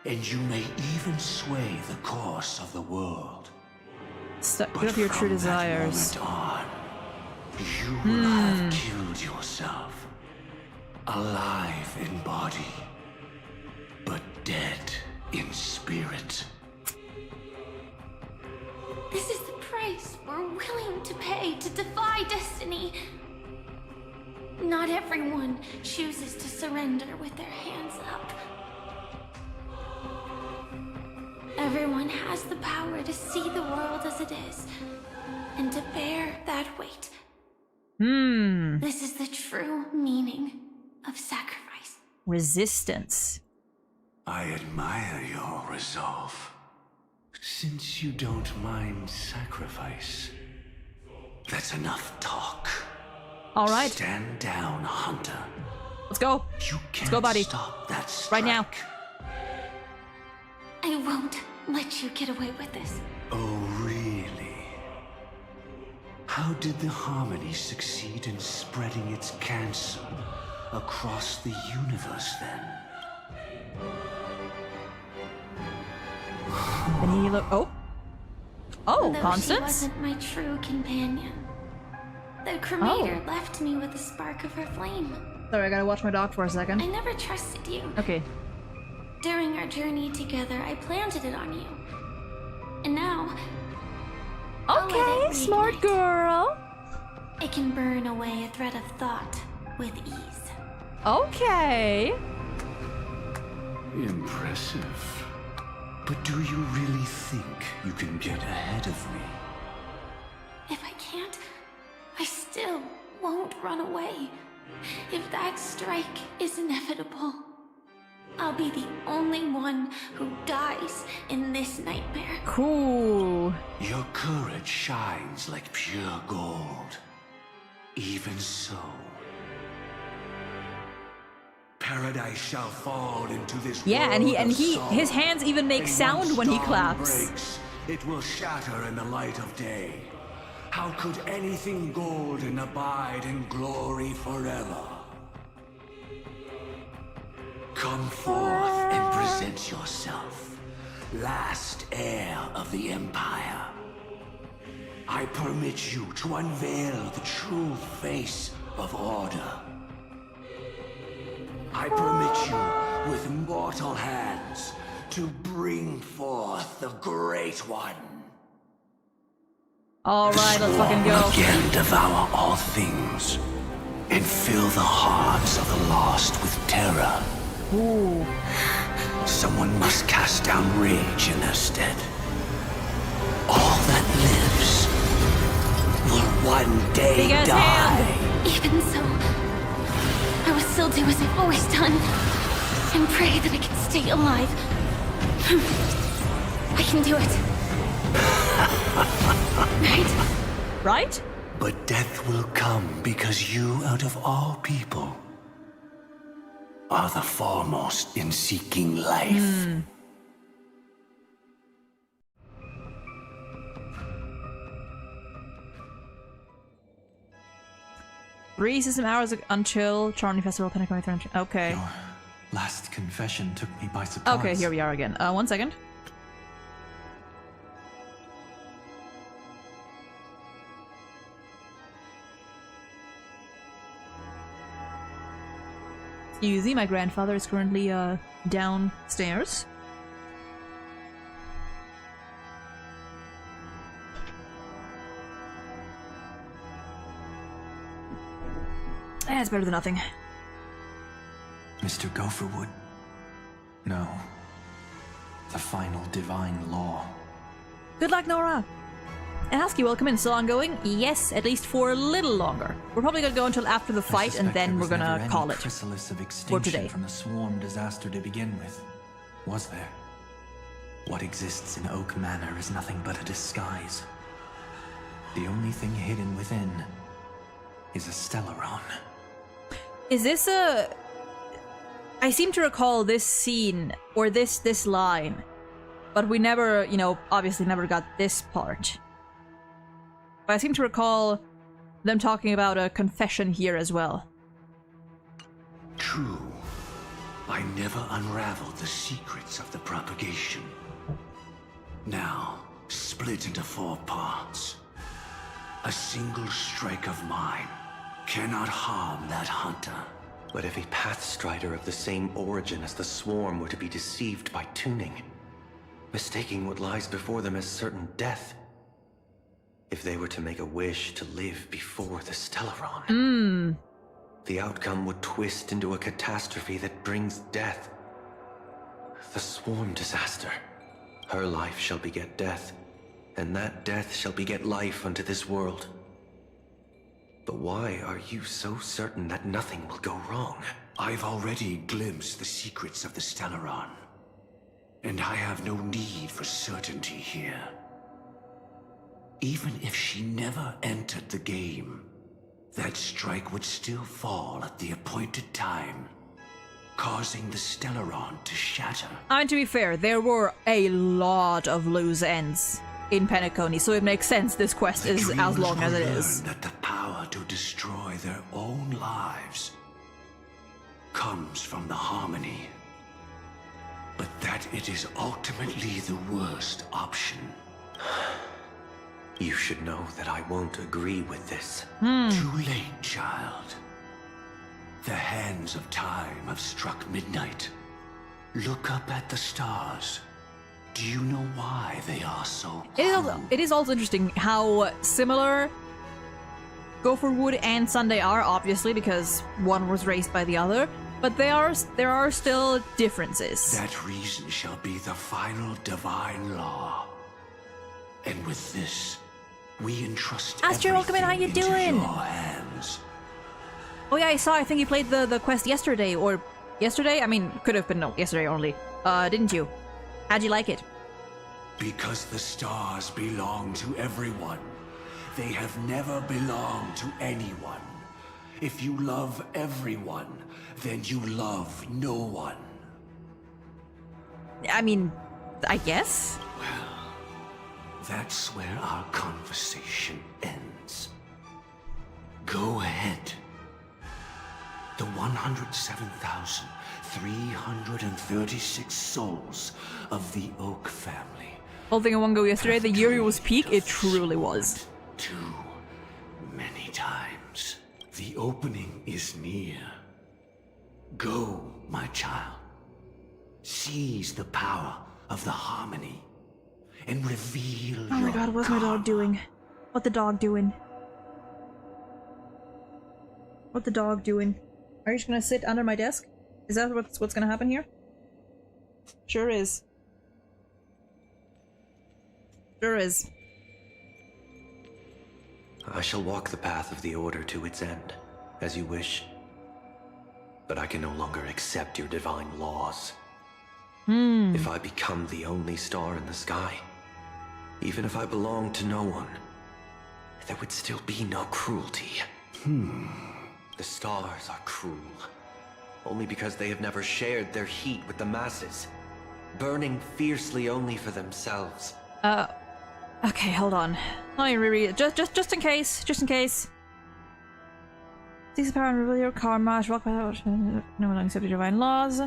and you may even sway the course of the world. Give up your true from desires. that moment on, you will have killed yourself, alive in body, but dead in spirit. This is the price we're willing to pay to defy destiny. Not everyone chooses to surrender with their hands up. Everyone has the power to see the world as it is, and to bear that weight. This is the true meaning of sacrifice. Resistance. I admire your resolve. Since you don't mind sacrifice, that's enough talk. All right, Stand down, Hunter. let's go. You can't go, buddy. stop that strike. Right now. I won't let you get away with this. Oh, really? How did the Harmony succeed in spreading its cancer across the universe then? And he look. Oh. Oh, Though Constance. she wasn't my true companion. The cremator left me with a spark of her flame. Sorry, I gotta watch my dog for a I second. never trusted you. Okay. During our journey together, I planted it on you. And now, I'll let Okay, it smart reignite. girl. It can burn away a thread of thought with ease. Okay. Impressive. But do you really think you can get ahead of me? If I can't, I still won't run away. If that strike is inevitable, I'll be the only one who dies in this nightmare. Cool. Your courage shines like pure gold. Even so, paradise shall fall into this Yeah, and world of his sorrow. hands even make And sound once when he dawn claps. breaks, it will shatter in the light of day. How could anything golden abide in glory forever? Come forth and present yourself. last heir of the Empire. I permit you to unveil the true face of order. I permit you, with mortal hands, to bring forth the Great One. Alright, let's fucking go. Again devour all things, and fill the hearts of the lost with terror. Ooh. Someone must cast down rage in their stead. All that lives will one day Big ass die. hand. Even so, I will still do as I've always done, and pray that I can stay alive. I can do it. Right? Right? But death will come because you, out of all people, are the foremost in seeking life. Three system hours until Charming Festival Pentagon. Okay. Your last confession took me by surprise. Okay, here we are again. 1 second. Excuse me, my grandfather is currently downstairs. It's better than nothing. Mr. Gopherwood? No. The final divine law. Good luck, Nora! And Husky, welcome in. Still ongoing? Yes, at least for a little longer. We're probably gonna go until after the fight, and then we're gonna call it chrysalis of for extinction today. from the swarm disaster to begin with. Was there? What exists in Oak Manor is nothing but a disguise. The only thing hidden within is a Stellaron. Is this a... I seem to recall this scene, or this line, but we never, you know, obviously never got this part. But I seem to recall them talking about a confession here as well. True. I never unraveled the secrets of the propagation. Now, split into 4 parts. A single strike of mine cannot harm that hunter. But if a Pathstrider of the same origin as the Swarm were to be deceived by tuning, mistaking what lies before them as certain death, if they were to make a wish to live before the Stellaron, the outcome would twist into a catastrophe that brings death. The Swarm disaster. Her life shall beget death, and that death shall beget life unto this world. But why are you so certain that nothing will go wrong? I've already glimpsed the secrets of the Stellaron, and I have no need for certainty here. Even if she never entered the game, that strike would still fall at the appointed time, causing the Stellaron to shatter. I mean, to be fair, there were a lot of loose ends in Penacony, so it makes sense this quest is as long as it is. That the power to destroy their own lives comes from the harmony, but that it is ultimately the worst option. You should know that I won't agree with this. Too late, child. The hands of time have struck midnight. Look up at the stars. Do you know why they are so cruel? It is also interesting how similar Gopherwood and Sunday are, obviously, because one was raised by the other, but there are still differences. That reason shall be the final divine law. And with this, we entrust Astro, welcome in, how you everything doing? into your hands. Oh yeah, I think you played the quest yesterday, or yesterday? I mean, could have been, no, yesterday only. Didn't you? How'd you like it? Because the stars belong to everyone. They have never belonged to anyone. If you love everyone, then you love no one. I mean, I guess? That's where our conversation ends. Go ahead. The 107,336 souls of the Oak family. Whole thing in one go yesterday, the year it was peak, it truly was. Too many times. The opening is near. Go, my child. Seize the power of the harmony and reveal Oh my god, what's my dog doing? What the dog doing? What the dog doing? Are you just gonna sit under my desk? Is that what's gonna happen here? Sure is. Sure is. I shall walk the path of the Order to its end, as you wish. But I can no longer accept your divine laws. If I become the only star in the sky, even if I belong to no one, there would still be no cruelty. The stars are cruel, only because they have never shared their heat with the masses, burning fiercely only for themselves. Okay, hold on. Let me reread it. Just in case. Just in case. Seize the power and reveal your karma. Rock by no one accept your divine laws.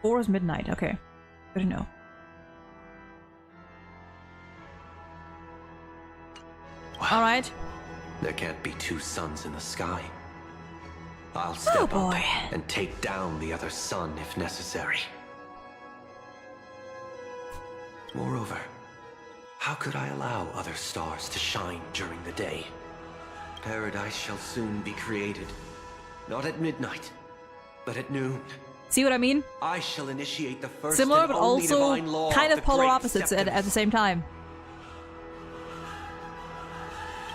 4 is midnight. Okay. Good to know. Alright. There can't be two suns in the sky. I'll step up and take down the other sun if necessary. Moreover, how could I allow other stars to shine during the day? Paradise shall soon be created. Not at midnight, but at noon. See what I mean? I shall initiate the first Similar, and but only also divine law kind of the polar great opposites at the same time.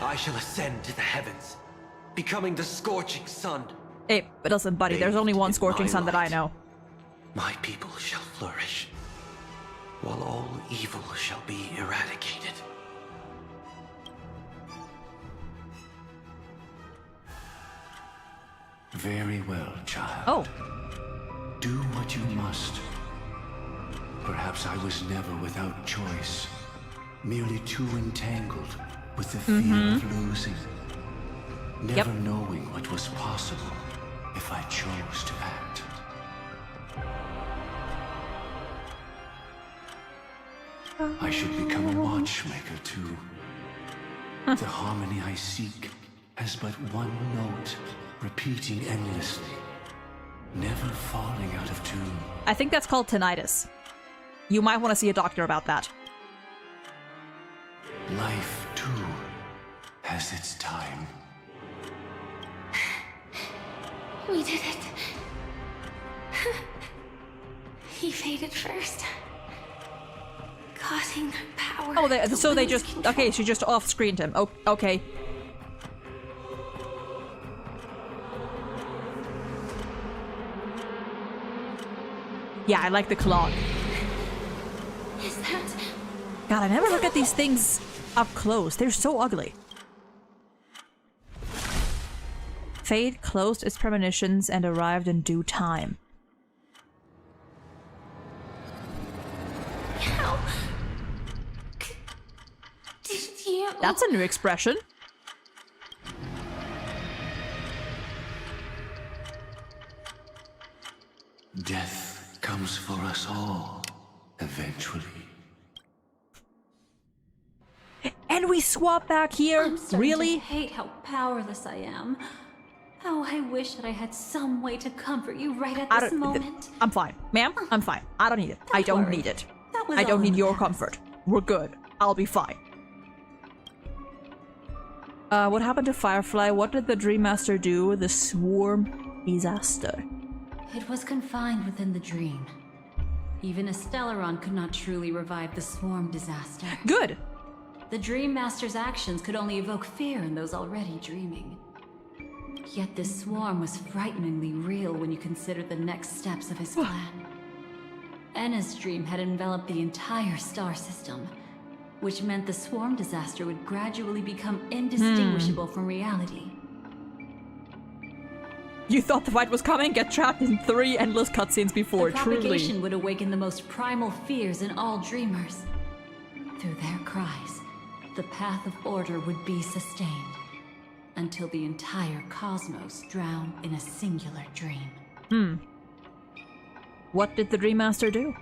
I shall ascend to the heavens, becoming the scorching sun. Hey, but listen, buddy, there's only one scorching sun that I know. My people shall flourish, while all evil shall be eradicated. Very well, child. Oh. Do what you must. Perhaps I was never without choice, merely too entangled with the fear of losing, never knowing what was possible if I chose to act. I should become a watchmaker too. The harmony I seek has but one note, repeating endlessly, never falling out of tune. I think that's called tinnitus. You might want to see a doctor about that. Life, too, has its time. We did it. He faded first, causing power. Oh, to so they lose just... control. Okay, she just off-screened him. Oh, okay. Yeah, I like the clock. Is that... God, I never look at these things up close. They're so ugly. Fate closed its premonitions and arrived in due time. How... Did you... That's a new expression. Death comes for us all, eventually. And we swap back here? I'm starting Really? to hate how powerless I am. How I wish that I had some way to comfort you right at this moment. I'm fine. Ma'am, I'm fine. I don't need it. I don't worry. need it. That was I don't all need in your the past. comfort. We're good. I'll be fine. What happened to Firefly? What did the Dream Master do? The swarm disaster. It was confined within the dream. Even a Stellaron could not truly revive the swarm disaster. Good. The Dream Master's actions could only evoke fear in those already dreaming. Yet this swarm was frighteningly real when you consider the next steps of his plan. Enna's dream had enveloped the entire star system, which meant the swarm disaster would gradually become indistinguishable from reality. You thought the fight was coming? Get trapped in 3 endless cutscenes before, The truly. propagation would awaken the most primal fears in all dreamers. Through their cries, the path of order would be sustained, until the entire cosmos drowned in a singular dream. What did the Dream Master do?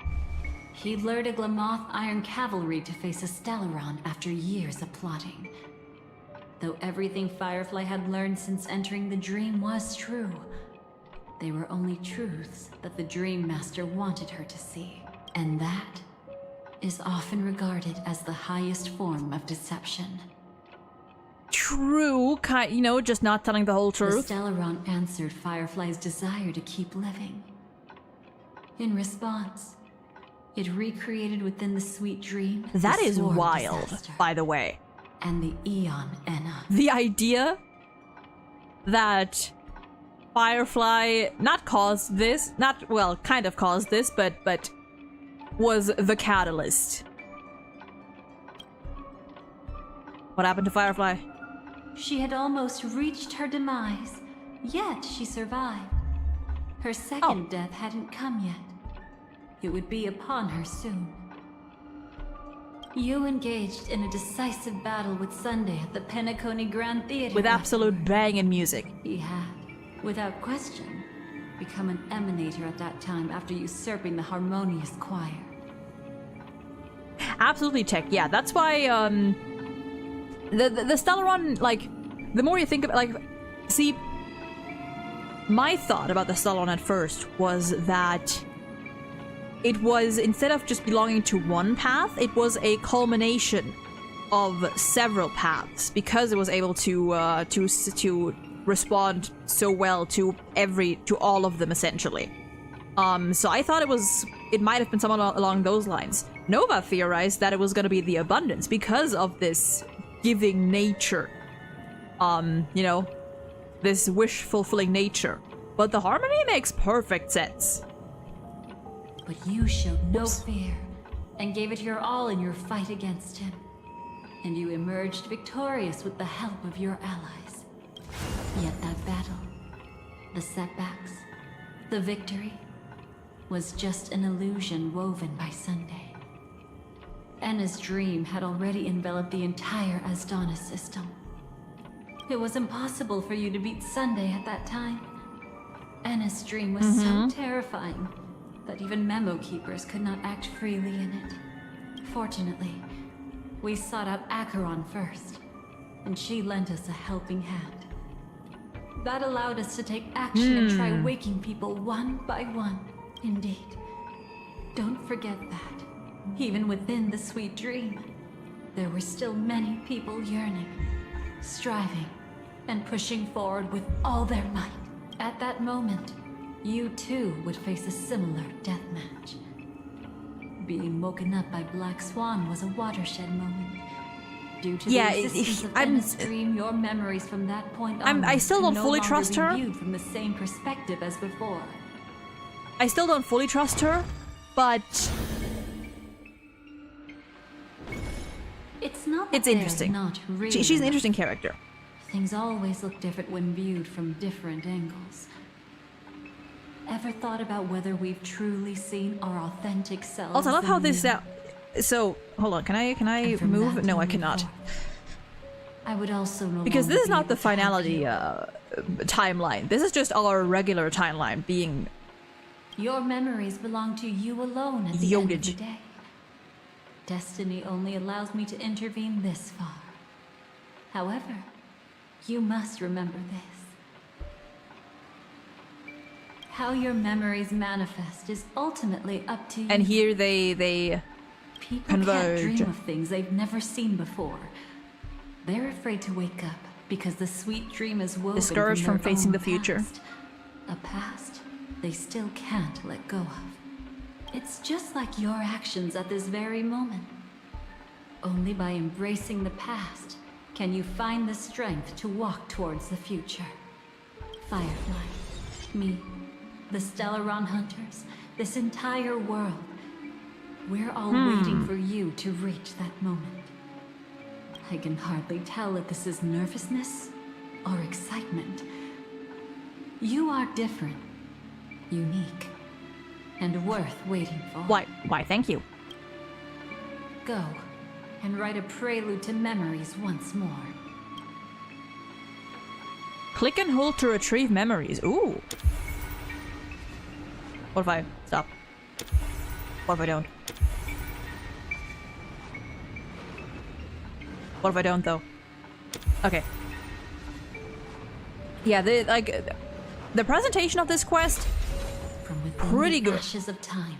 He lured a Glamoth Iron Cavalry to face a Stellaron after years of plotting. Though everything Firefly had learned since entering the dream was true, they were only truths that the Dream Master wanted her to see. And that is often regarded as the highest form of deception. True, you know, just not telling the whole The truth. Stellaron answered Firefly's desire to keep living. In response, it recreated within the sweet dream That the is sworn wild, disaster by the way. and the Eon Enna. The idea that Firefly not caused this, not, well, kind of caused this, but was the catalyst. What happened to Firefly? She had almost reached her demise, yet she survived. Her second death hadn't come yet. It would be upon her soon. You engaged in a decisive battle with Sunday at the Penacony Grand Theater. With absolute banging music. He had, without question, become an emanator at that time after usurping the Harmonious Choir. Absolutely, Tech. Yeah, that's why, the Stellaron, like, the more you think of it, like, see, my thought about the Stellaron at first was that it was, instead of just belonging to one path, it was a culmination of several paths, because it was able to respond so well to all of them, essentially. So I thought it might have been somewhat along those lines. Nova theorized that it was going to be the abundance because of this giving nature. You know, this wish-fulfilling nature. But the harmony makes perfect sense. But you showed no fear and gave it your all in your fight against him. And you emerged victorious with the help of your allies. Yet that battle, the setbacks, the victory, was just an illusion woven by Sunday. Enna's dream had already enveloped the entire Asdana system. It was impossible for you to beat Sunday at that time. Enna's dream was so terrifying that even memo keepers could not act freely in it. Fortunately, we sought out Acheron first, and she lent us a helping hand. That allowed us to take action and try waking people one by one. Indeed. Don't forget that, even within the sweet dream, there were still many people yearning, striving, and pushing forward with all their might. At that moment, you too would face a similar death match. Being woken up by Black Swan was a watershed moment. Due to the existence of Enna's dream, your memories from that point on I still don't fully trust her. Viewed from the same perspective as before. I still don't fully trust her, but It's not that it's interesting. Not real. She's an interesting character. Things always look different when viewed from different angles. Ever thought about whether we've truly seen our authentic selves? Also, I love how in this you? So, hold on. Can I And from move? that No, I moment cannot. forward, I would also no Because longer this is be not the able to help finality you. timeline. This is just our regular timeline being Your memories belong to you alone at the end of the Yodage. day. Destiny only allows me to intervene this far. However, you must remember this. How your memories manifest is ultimately up to you. and here they People converge. can't dream of things they've never seen before. They're afraid to wake up because the sweet dream is woven Discouraged from from their facing own the future. past. A past they still can't let go of. It's just like your actions at this very moment. Only by embracing the past can you find the strength to walk towards the future. Firefly, me, the Stellaron Hunters, this entire world. We're all waiting for you to reach that moment. I can hardly tell if this is nervousness or excitement. You are different, unique, and worth waiting for. Why, thank you. Go and write a prelude to memories once more. Click and hold to retrieve memories. Ooh. What if I stop? What if I don't? What if I don't, though? Okay. Yeah, the presentation of this quest, From within pretty the good. ashes of time,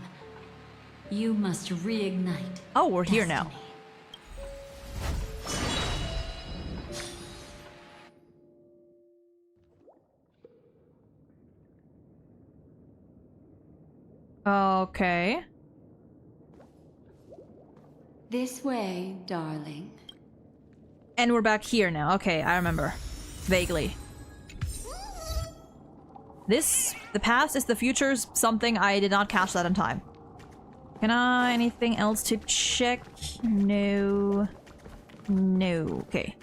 you must reignite. Oh, we're here now. destiny. Okay. This way, darling. And we're back here now. Okay, I remember. Vaguely. The past is the future's something I did not catch that in time. Can I, anything else to check? No. No, okay.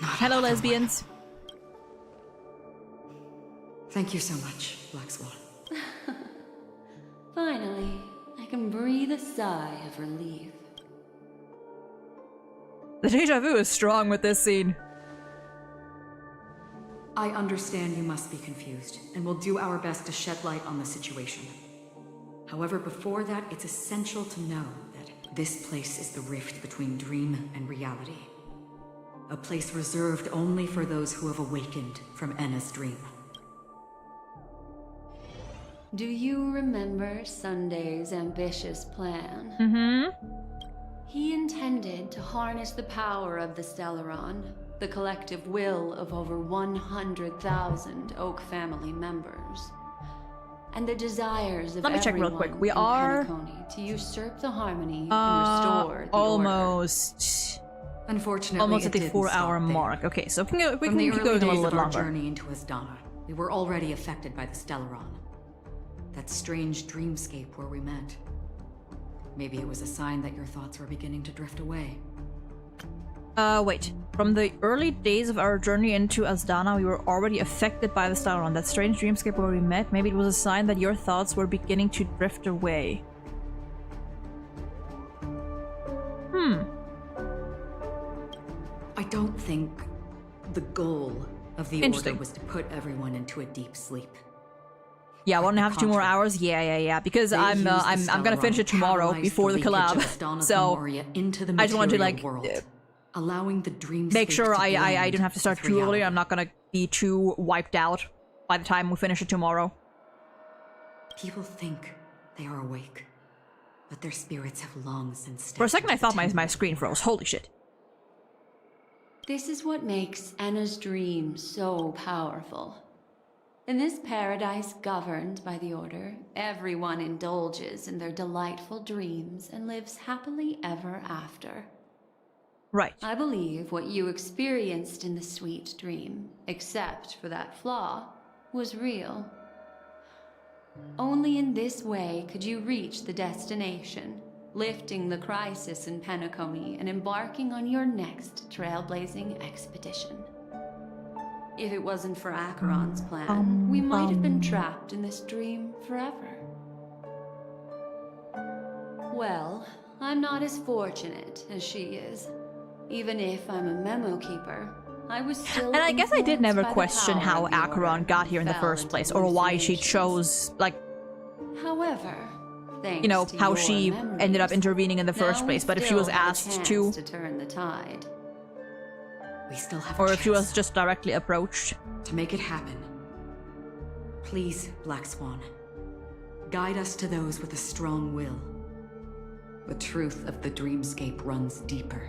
Hello, lesbians. Thank you so much, Black Swan. Finally, I can breathe a sigh of relief. The deja vu is strong with this scene. I understand you must be confused, and we'll do our best to shed light on the situation. However, before that, it's essential to know that this place is the rift between dream and reality. A place reserved only for those who have awakened from Enna's dream. Do you remember Sunday's ambitious plan? Mm-hmm. He intended to harness the power of the Stellaron, the collective will of over 100,000 Oak family members, and the desires of Let me check real quick. We in are Penacony to usurp the harmony and restore the order. almost Unfortunately, at the 4-hour mark. Okay, so we can From the keep early going a days little of bit our longer. journey into Asdana, we were already affected by the Stellaron. That strange dreamscape where we met. Maybe it was a sign that your thoughts were beginning to drift away. Wait. From the early days of our journey into Asdana, we were already affected by the Stellaron. That strange dreamscape where we met, maybe it was a sign that your thoughts were beginning to drift away. I don't think the goal of the Order Interesting. was to put everyone into a deep sleep. Yeah, Quite 1.5 to 2 more contrary. hours. Yeah. Because They I'm used the gonna finish it Stellaron, tomorrow catalyzed before the leakage collab. of Asdana's So Memoria into the I just wanted to material like world, allowing the dreamscape make sure to I blend don't have to start with too early. reality. I'm not gonna be too wiped out by the time we finish it tomorrow. People think they are awake, but their spirits have long since stepped For a second, I into thought my timber. screen froze. Holy shit. This is what makes Enna's dream so powerful. In this paradise governed by the Order, everyone indulges in their delightful dreams and lives happily ever after. Right. I believe what you experienced in the sweet dream, except for that flaw, was real. Only in this way could you reach the destination, lifting the crisis in Penacony and embarking on your next trailblazing expedition. If it wasn't for Acheron's plan, we might have been trapped in this dream forever. Well, I'm not as fortunate as she is. Even if I'm a memo keeper, I was still. And I guess I did influenced never by the question power how of the Acheron Order got here in the fell first into place, or why she hallucinations. chose, like, However, thanks you know, to how your she ended up memories, intervening in the first now place. we But if she still was have a asked chance to, turn the tide. We still have a or if she was chance just directly approached. to make it happen. Please, Black Swan, guide us to those with a strong will. The truth of the dreamscape runs deeper.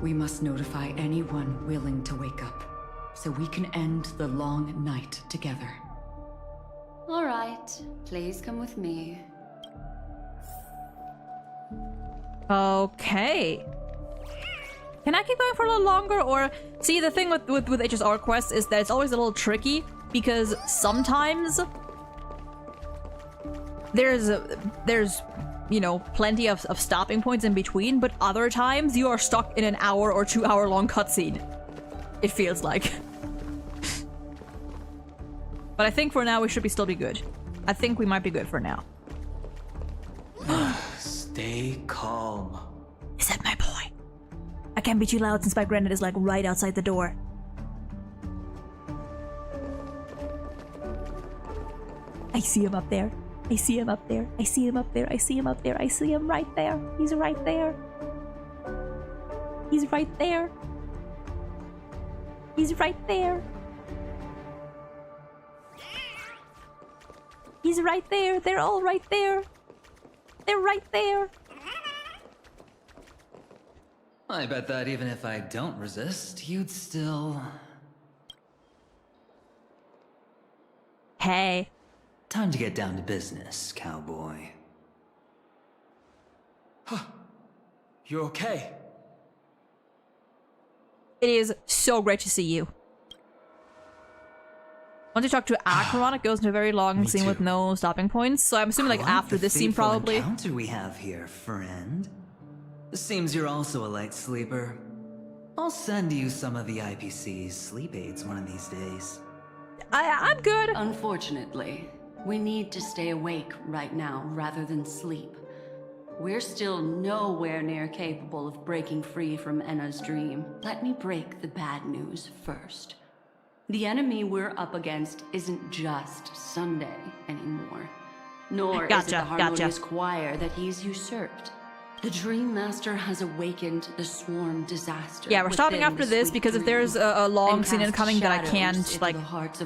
We must notify anyone willing to wake up, so we can end the long night together. All right, please come with me. Okay. Can I keep going for a little longer, or see, the thing with HSR quests is that it's always a little tricky because sometimes there's you know, plenty of stopping points in between, but other times you are stuck in an hour or 2 hour long cutscene. It feels like. But I think for now we should still be good. I think we might be good for now. Stay calm. Is that my boy? I can't be too loud since my granddad is like right outside the door. I see him up there. I see him up there. I see him up there. I see him up there. I see him right there. He's right there. He's right there. He's right there. He's right there. They're all right there. They're right there. I bet that even if I don't resist, you'd still... Hey. Time to get down to business, cowboy. Huh. You okay? It is so great to see you. Once you talk to Acheron, it goes into a very long scene with no stopping points. So I'm assuming like after this scene probably. What encounter we have here, friend. Seems you're also a light sleeper. I'll send you some of the IPC's sleep aids one of these days. I'm good. Unfortunately, we need to stay awake right now rather than sleep. We're still nowhere near capable of breaking free from Enna's dream. Let me break the bad news first. The enemy we're up against isn't just Sunday anymore. Nor is it the harmonious choir that he's usurped. The Dream Master has awakened the swarm disaster. Yeah, we're stopping after this because if there's a long scene incoming that I can't like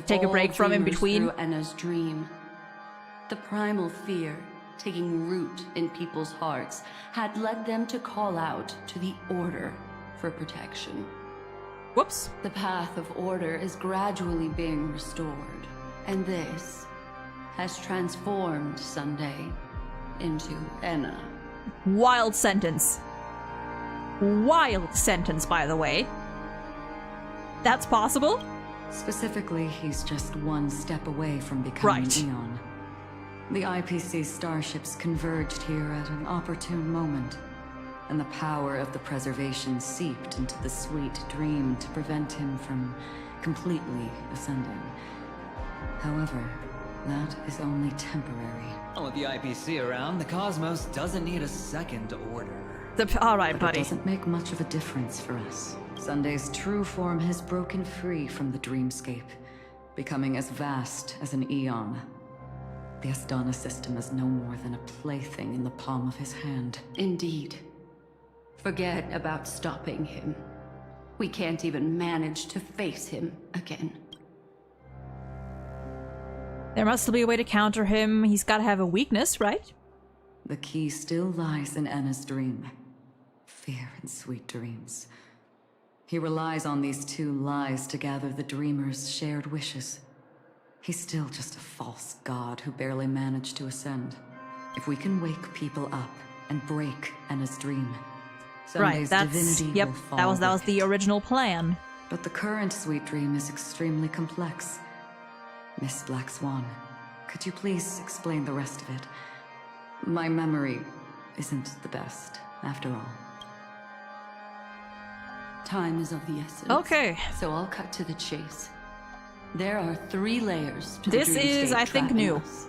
take a break from in between. Enna's dream. The primal fear taking root in people's hearts had led them to call out to the Order for protection. Whoops. The path of order is gradually being restored, and this has transformed Sunday into Enna. Wild sentence. Wild sentence, by the way. That's possible? Specifically, he's just one step away from becoming Right. Eon. The IPC starships converged here at an opportune moment, and the power of the preservation seeped into the sweet dream to prevent him from completely ascending. However, that is only temporary. With the IPC around, the cosmos doesn't need a second order. Alright, But buddy. it doesn't make much of a difference for us. Sunday's true form has broken free from the dreamscape, becoming as vast as an eon. The Astana system is no more than a plaything in the palm of his hand. Indeed. Forget about stopping him. We can't even manage to face him again. There must be a way to counter him. He's got to have a weakness, right? The key still lies in Enna's dream. Fear and sweet dreams. He relies on these two lies to gather the dreamer's shared wishes. He's still just a false god who barely managed to ascend. If we can wake people up and break Enna's dream, Right, Sunday's that's divinity yep. will fall That was with the it. original plan. But the current sweet dream is extremely complex. Miss Black Swan, could you please explain the rest of it? My memory isn't the best, after all. Time is of the essence. Okay. So I'll cut to the chase. There are 3 layers to This the is, dreamscape I think, trapping new. us.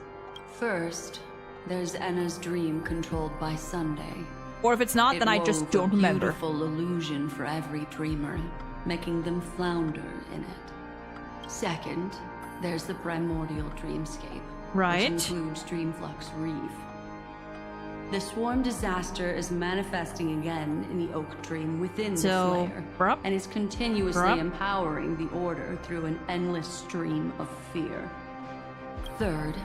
First, there's Enna's dream controlled by Sunday. Or if it's not, It then I just wove don't a remember. beautiful illusion for every dreamer, making them flounder in it. Second, there's the primordial dreamscape, Right. which includes Dreamflux Reef. The swarm disaster is manifesting again in the Oak Dream within this So, layer, bruh. and is continuously Bruh. empowering the Order through an endless stream of fear. Third,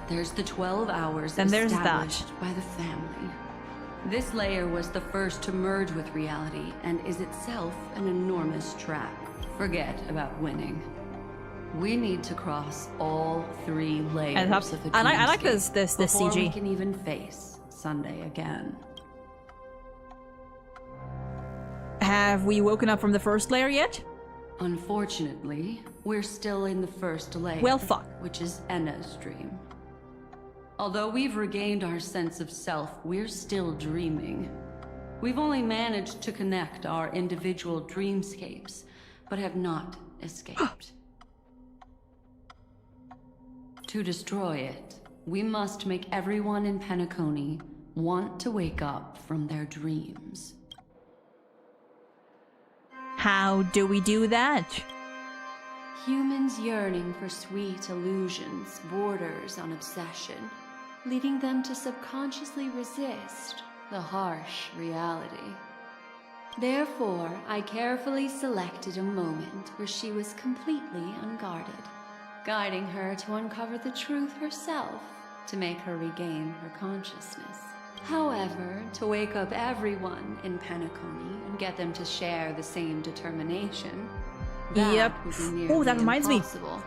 there's the 12 hours Then there's that. established by the family. This layer was the first to merge with reality and is itself an enormous trap. Forget about winning. We need to cross all 3 layers And of the I like dreamscape this before we CG. can even face Sunday again. Have we woken up from the first layer yet? Unfortunately, we're still in the first layer. Well, fuck. Which is Enna's dream. Although we've regained our sense of self, we're still dreaming. We've only managed to connect our individual dreamscapes, but have not escaped. To destroy it, we must make everyone in Penacony want to wake up from their dreams. How do we do that? Humans yearning for sweet illusions borders on obsession. leading them to subconsciously resist the harsh reality. Therefore, I carefully selected a moment where she was completely unguarded, guiding her to uncover the truth herself to make her regain her consciousness. However, to wake up everyone in Penacony and get them to share the same determination, that would be nearly Oh, that reminds me. impossible.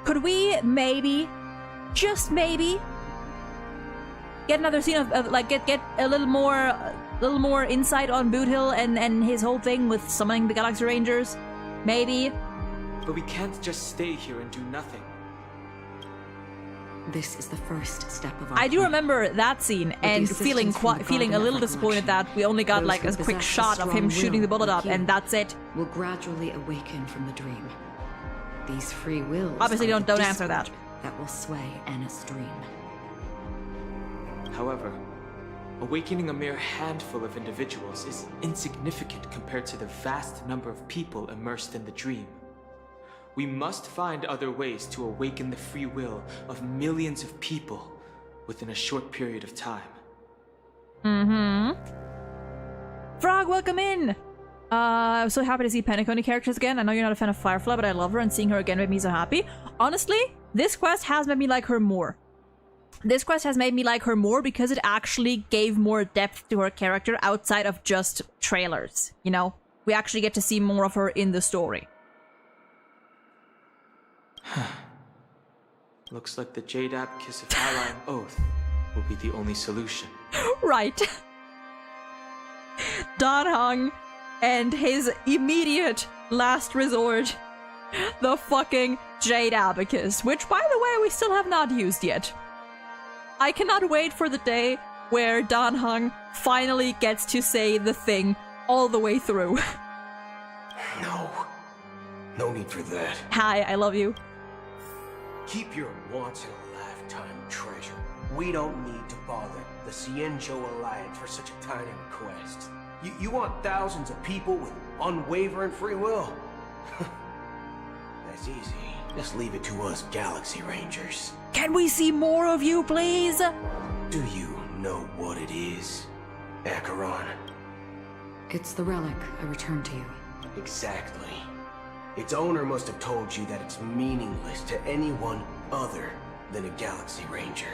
Could we maybe, just maybe, get another scene of like get a little more insight on Boot Hill and his whole thing with summoning the Galaxy Rangers? Maybe. But we can't just stay here and do nothing. This is the first step of our I do plan. remember that scene and feeling feeling a little disappointed that we only got Those like who a quick possess shot a of him strong shooting the will bullet up, will and that's it. will gradually awaken from the dream. These free wills Obviously, are the don't answer that. discord that will sway Anna's dream. However, awakening a mere handful of individuals is insignificant compared to the vast number of people immersed in the dream. We must find other ways to awaken the free will of millions of people within a short period of time. Frog, welcome in! I'm so happy to see Penacony characters again. I know you're not a fan of Firefly, but I love her, and seeing her again made me so happy. Honestly, this quest has made me like her more. This quest has made me like her more because it actually gave more depth to her character outside of just trailers, you know? We actually get to see more of her in the story. Looks like the JDAP Kiss of Ally and Oath will be the only solution. Right. Dan Heng and his immediate last resort, the fucking Jade Abacus, which, by the way, we still have not used yet. I cannot wait for the day where Dan Heng finally gets to say the thing all the way through. No need for that. Hi, I love you. Keep your once-in-a-lifetime treasure. We don't need to bother the Cienjo Alliance for such a tiny request. You want thousands of people with unwavering free will? That's easy. Just leave it to us Galaxy Rangers. Can we see more of you, please? Do you know what it is, Acheron? It's the relic I returned to you. Exactly. Its owner must have told you that it's meaningless to anyone other than a Galaxy Ranger.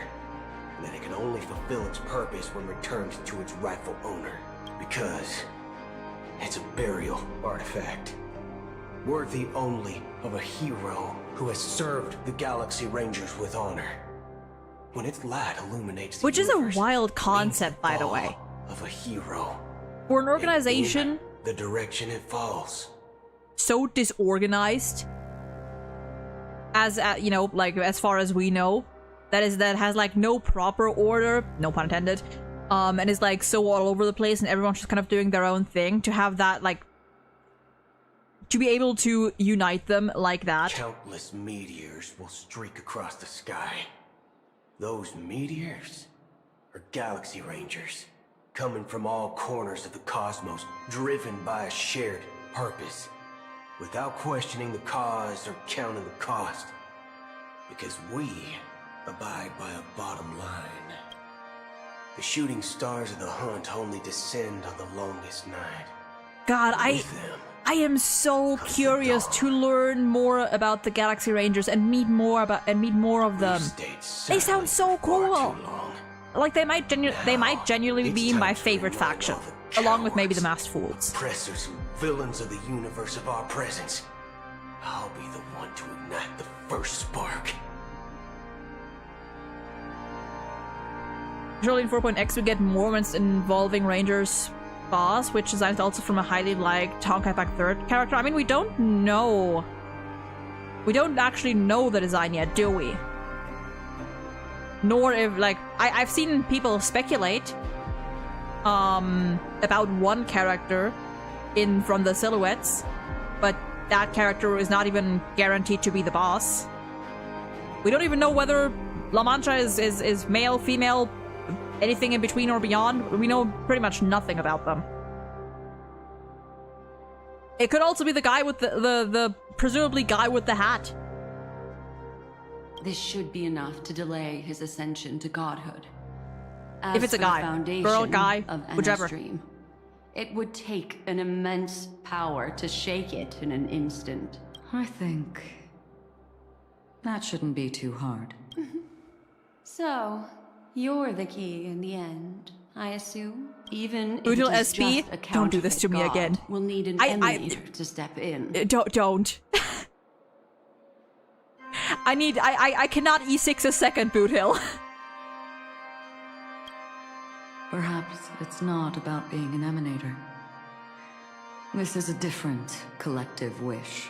And that it can only fulfill its purpose when returned to its rightful owner. Because it's a burial artifact. Worthy only of a hero who has served the Galaxy Rangers with honor. When its light illuminates the Which is universe, a wild it means concept, by the fall way. Of a hero. For an And organization in the direction it falls. so disorganized, as you know, like as far as we know, that has like no proper order, no pun intended, and is like so all over the place, and everyone's just kind of doing their own thing. To have that, like, to be able to unite them like that. Countless meteors will streak across the sky. Those meteors are Galaxy Rangers, coming from all corners of the cosmos, driven by a shared purpose, without questioning the cause or counting the cost. Because we abide by a bottom line. The shooting stars of the hunt only descend on the longest night. God, With them, I am so curious to learn more about the Galaxy Rangers and meet more of them. They sound so cool. Like they might genuinely be my favorite faction, along with maybe the Masked Fools. Oppressors and villains of the universe of our presence. I'll be the one to ignite the first spark. Surely in 4.x we get moments involving Rangers boss, which designed also from a highly liked Honkai Pack 3rd character. I mean, we don't know. We don't actually know the design yet, do we? Nor if, like, I've seen people speculate about one character from the silhouettes, but that character is not even guaranteed to be the boss. We don't even know whether La Mancha is male, female, anything in between or beyond. We know pretty much nothing about them. It could also be the guy with the presumably guy with the hat. This should be enough to delay his ascension to godhood. As If it's a for the guy, foundation girl, guy, of whichever. Dream, it would take an immense power to shake it in an instant. I think that shouldn't be too hard. So, you're the key in the end, I assume? Even if Brutal it is SP, just a don't do this to me counterfeit again. god, we'll need an I- emulator to step in. Don't. I cannot E6 a second, Boot Hill. Perhaps it's not about being an emanator. This is a different collective wish.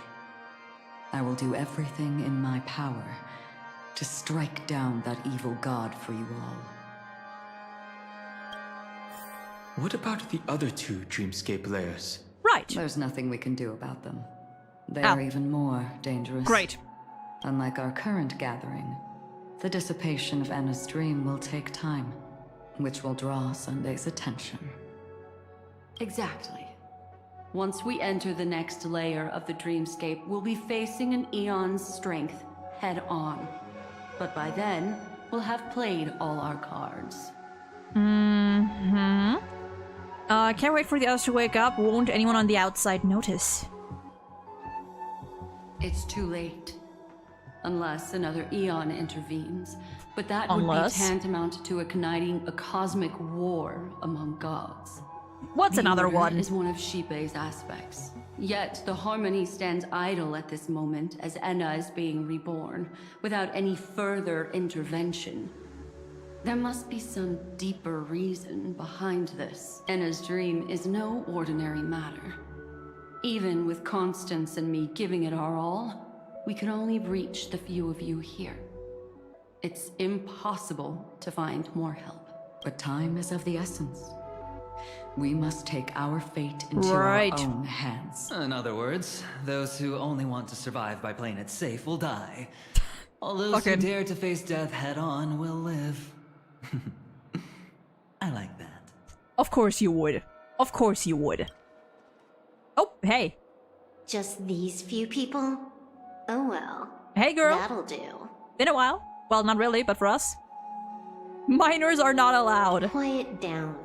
I will do everything in my power to strike down that evil god for you all. What about the other two dreamscape layers? Right. There's nothing we can do about them. They Oh. are even more dangerous. Great. Unlike our current gathering, the dissipation of Anna's dream will take time, which will draw Sunday's attention. Exactly. Once we enter the next layer of the dreamscape, we'll be facing an eon's strength head on. But by then, we'll have played all our cards. Can't wait for the others to wake up. Won't anyone on the outside notice? It's too late. Unless another eon intervenes. But that Unless? would be tantamount to igniting a cosmic war among gods. What's another Order one? is one of Shipei's aspects. Yet the Harmony stands idle at this moment as Enna is being reborn, without any further intervention. There must be some deeper reason behind this. Enna's dream is no ordinary matter. Even with Constance and me giving it our all, we can only reach the few of you here. It's impossible to find more help. But time is of the essence. We must take our fate into Right. our own hands. In other words, those who only want to survive by playing it safe will die. All those Fucking- who dare to face death head on will live. I like that. Of course you would. Of course you would. Oh, hey. Just these few people? Oh well. Hey, girl. That'll do. Been a while. Well, not really, but for us. Minors are not allowed. Quiet down.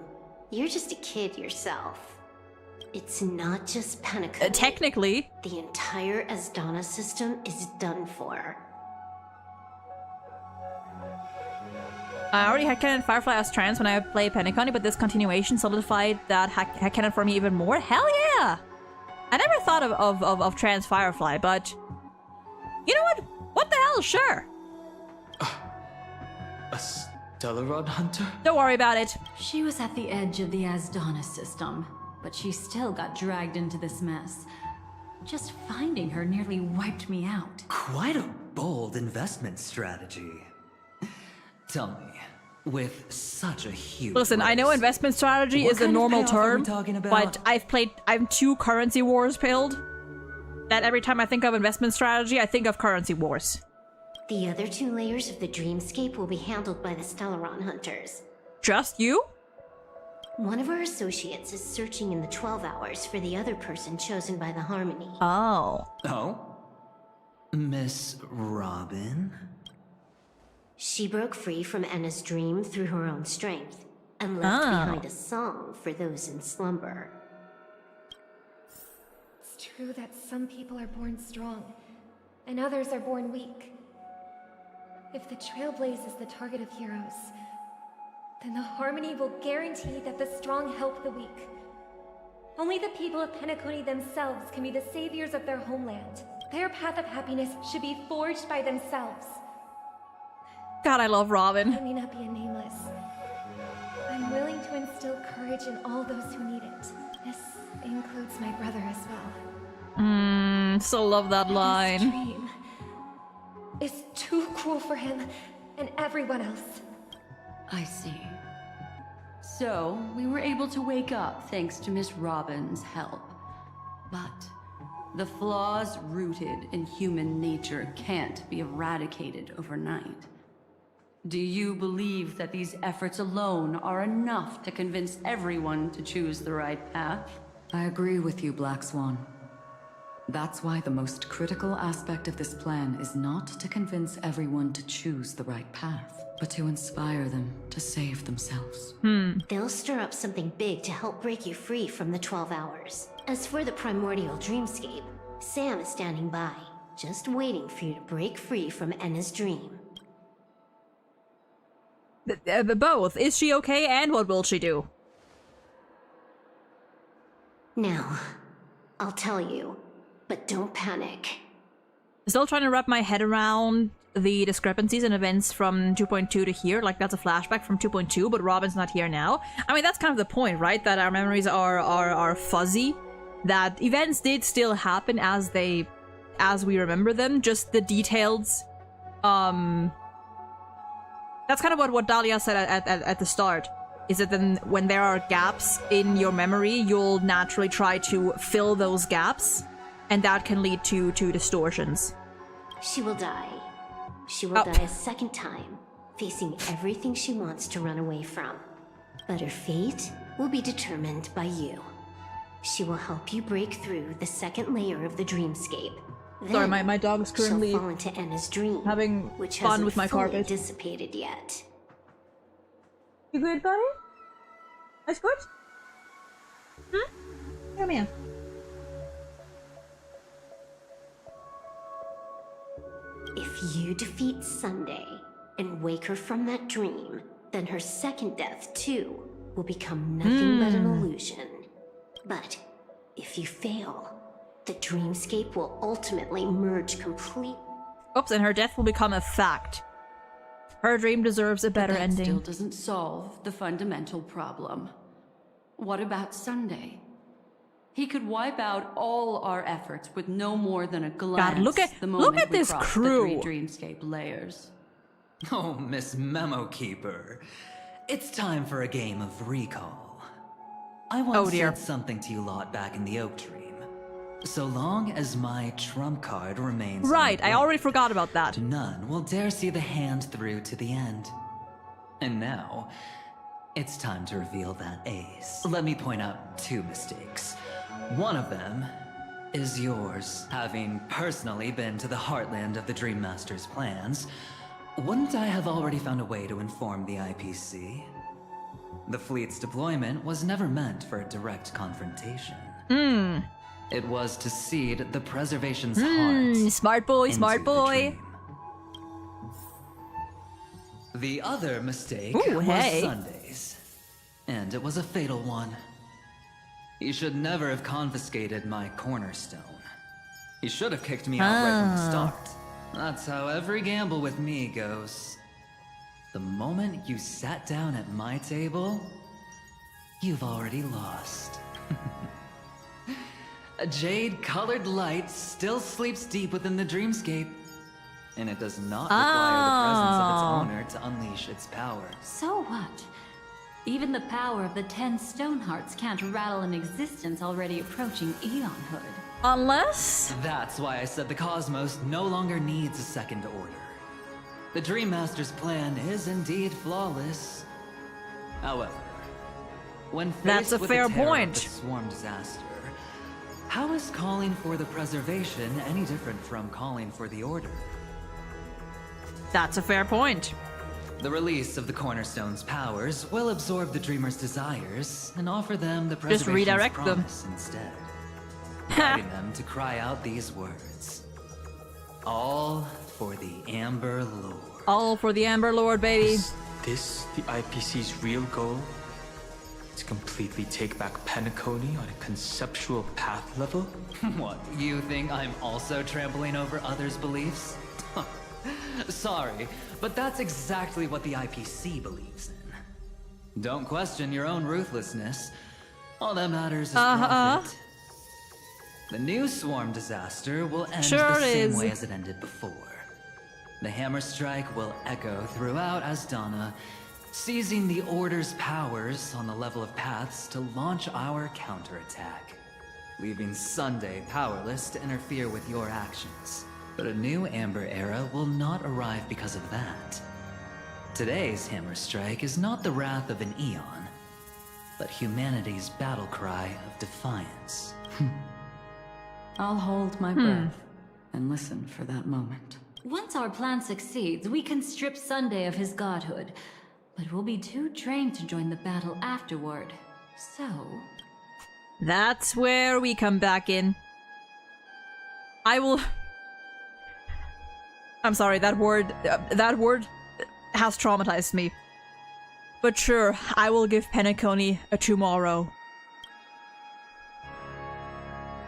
You're just a kid yourself. It's not just Pentecost. Technically. The entire Asdana system is done for. I already had Canon Firefly as trans when I played Pentacon, but this continuation solidified that had Canon for me even more. Hell yeah! I never thought of trans Firefly, but you know what? What the hell? Sure. A Stellarod hunter? Don't worry about it. She was at the edge of the Asdana system, but she still got dragged into this mess. Just finding her nearly wiped me out. Quite a bold investment strategy. Tell me, with such a huge Listen, I know race, investment strategy what is a kind of normal payoff are we term, talking about? but I'm too currency wars pilled that every time I think of investment strategy, I think of currency wars. The other two layers of the dreamscape will be handled by the Stellaron hunters. Just you? One of our associates is searching in the 12 hours for the other person chosen by the Harmony. Oh. Oh? Miss Robin? She broke free from Enna's dream through her own strength, and left behind a song for those in slumber. It's true that some people are born strong, and others are born weak. If the Trailblaze is the target of heroes, then the Harmony will guarantee that the strong help the weak. Only the people of Penacony themselves can be the saviors of their homeland. Their path of happiness should be forged by themselves. God, I love Robin. I may not be a nameless. I'm willing to instill courage in all those who need it. This includes my brother as well. Still love that This line. dream is too cruel for him and everyone else. I see. So, we were able to wake up thanks to Miss Robin's help. But the flaws rooted in human nature can't be eradicated overnight. Do you believe that these efforts alone are enough to convince everyone to choose the right path? I agree with you, Black Swan. That's why the most critical aspect of this plan is not to convince everyone to choose the right path, but to inspire them to save themselves. They'll stir up something big to help break you free from the 12 hours. As for the primordial dreamscape, Sam is standing by, just waiting for you to break free from Enna's dream. Both. Is she okay, and what will she do? Now, I'll tell you, but don't panic. Still trying to wrap my head around the discrepancies and events from 2.2 to here. Like, that's a flashback from 2.2, but Robin's not here now. I mean, that's kind of the point, right? That our memories are fuzzy. That events did still happen as we remember them. Just the details. That's kind of what Dahlia said at the start. Is that then when there are gaps in your memory, you'll naturally try to fill those gaps. And that can lead to distortions. She will die. She will die a second time, facing everything she wants to run away from. But her fate will be determined by you. She will help you break through the second layer of the dreamscape. Then sorry, my dog's currently she'll fall into Enna's dream, having which fun hasn't with my fully carpet. dissipated yet. You good, buddy? That's good? Come here. If you defeat Sunday and wake her from that dream, then her second death, too, will become nothing but an illusion. But if you fail, the dreamscape will ultimately merge completely. Oops, and her death will become a fact. Her dream deserves a better But that ending. still doesn't solve the fundamental problem. What about Sunday? He could wipe out all our efforts with no more than a glance. God, look at this crew. The 3 dreamscape layers. Oh, Miss Memo Keeper. It's time for a game of recall. I once said something to you lot back in the Oak Dream. So long as my trump card remains right, I unplayed, already forgot about that. none will dare see the hand through to the end. And now, it's time to reveal that ace. Let me point out 2 mistakes. One of them is yours. Having personally been to the heartland of the Dream Master's plans, wouldn't I have already found a way to inform the IPC? The fleet's deployment was never meant for a direct confrontation. It was to seed the Preservation's heart. Smart boy, into smart the boy. dream. The other mistake Ooh, was hey. Sundays. And it was a fatal one. He should never have confiscated my cornerstone. He should have kicked me out right from the start. That's how every gamble with me goes. The moment you sat down at my table, you've already lost. A jade-colored light still sleeps deep within the dreamscape, and it does not require the presence of its owner to unleash its power. So what? Even the power of the 10 stone hearts can't rattle an existence already approaching eonhood. Unless... That's why I said the cosmos no longer needs a second order. The Dream Master's plan is indeed flawless. However, when faced That's a with fair the terror point. of the swarm disaster, how is calling for the preservation any different from calling for the order? That's a fair point. The release of the Cornerstone's powers will absorb the Dreamer's desires and offer them the Just preservation's redirect them. promise instead, guiding them to cry out these words: "All for the Amber Lord." All for the Amber Lord, baby. Is this the IPC's real goal? To completely take back Penacony on a conceptual path level? What, you think I'm also trampling over others' beliefs? Sorry, but that's exactly what the IPC believes in. Don't question your own ruthlessness. All that matters is profit. The new swarm disaster will end the same way as it ended before. The hammer strike will echo throughout Asdana, seizing the Order's powers on the level of paths to launch our counterattack, leaving Sunday powerless to interfere with your actions. But a new Amber Era will not arrive because of that. Today's hammer strike is not the wrath of an eon, but humanity's battle cry of defiance. I'll hold my breath and listen for that moment. Once our plan succeeds, we can strip Sunday of his godhood. But we'll be too drained to join the battle afterward. So... That's where we come back in. I'm sorry, that word has traumatized me. But sure, I will give Penacony a tomorrow.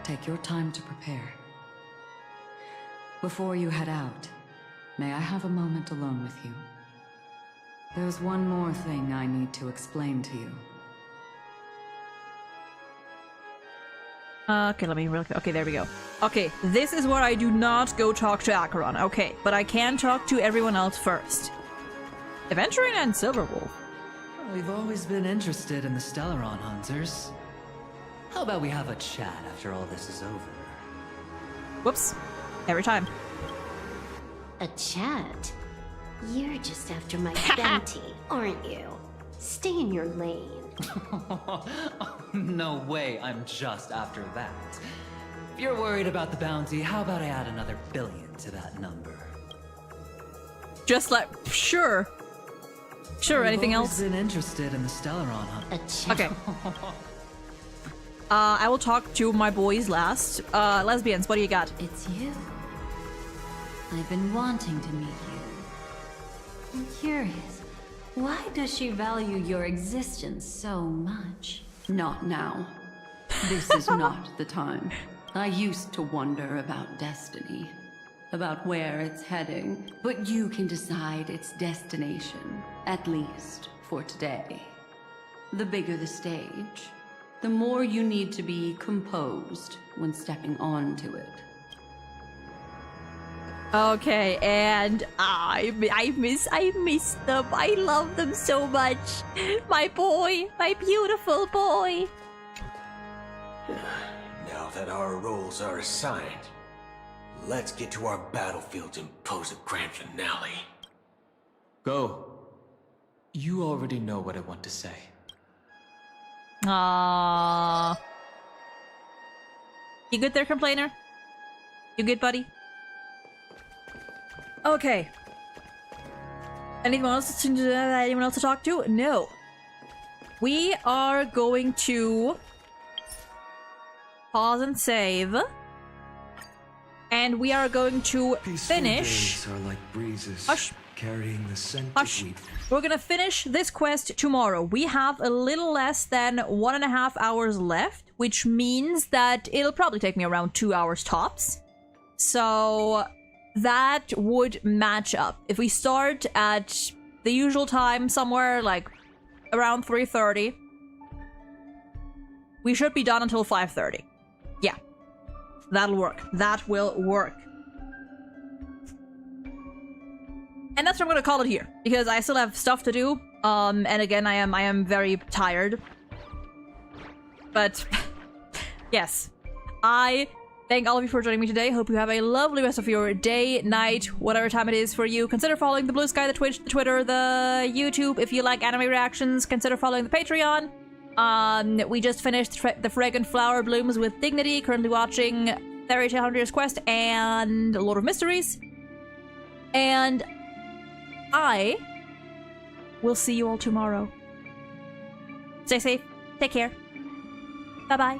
Take your time to prepare. Before you head out, may I have a moment alone with you? There's one more thing I need to explain to you. Okay, let me real quick. Okay, there we go. Okay, this is where I do not go talk to Acheron. Okay, but I can talk to everyone else first. Aventurine and Silverwolf. We've always been interested in the Stellaron hunters. How about we have a chat after all this is over? Whoops. Every time. A chat? You're just after my bounty, aren't you? Stay in your lane. No way, I'm just after that. If you're worried about the bounty, how about I add another billion to that number? Just like, sure. Sure, anything else? I've been interested in the Stellaron hunt. A chat? Okay. I will talk to my boys last. Lesbians, what do you got? It's you. I've been wanting to meet you. I'm curious. Why does she value your existence so much? Not now. This is not the time. I used to wonder about destiny, about where it's heading, but you can decide its destination, at least for today. The bigger the stage, the more you need to be composed when stepping onto it. Okay, and I miss them. I love them so much. My boy, my beautiful boy. Now that our roles are assigned, let's get to our battlefields and pose a grand finale. Go. You already know what I want to say. Aww. You good there, complainer? You good, buddy? Okay. Anyone else to talk to? No. We are going to pause and save. And we are going to finish. Days are like breezes, Hush. carrying the scent Hush. of wheat. We're gonna finish this quest tomorrow. We have a little less than 1.5 hours left, which means that it'll probably take me around 2 hours tops. So that would match up. If we start at the usual time, somewhere like around 3:30, we should be done until 5:30. Yeah, that'll work. That will work. And that's what I'm gonna call it here, because I still have stuff to do. And again, I am very tired. But yes, I thank all of you for joining me today. Hope you have a lovely rest of your day, night, whatever time it is for you. Consider following the Blue Sky, the Twitch, the Twitter, the YouTube. If you like anime reactions, consider following the Patreon. We just finished the Fragrant Flower Blooms with Dignity. Currently watching Fairy Tail Hunter's Quest and Lord of Mysteries. And I will see you all tomorrow. Stay safe. Take care. Bye-bye.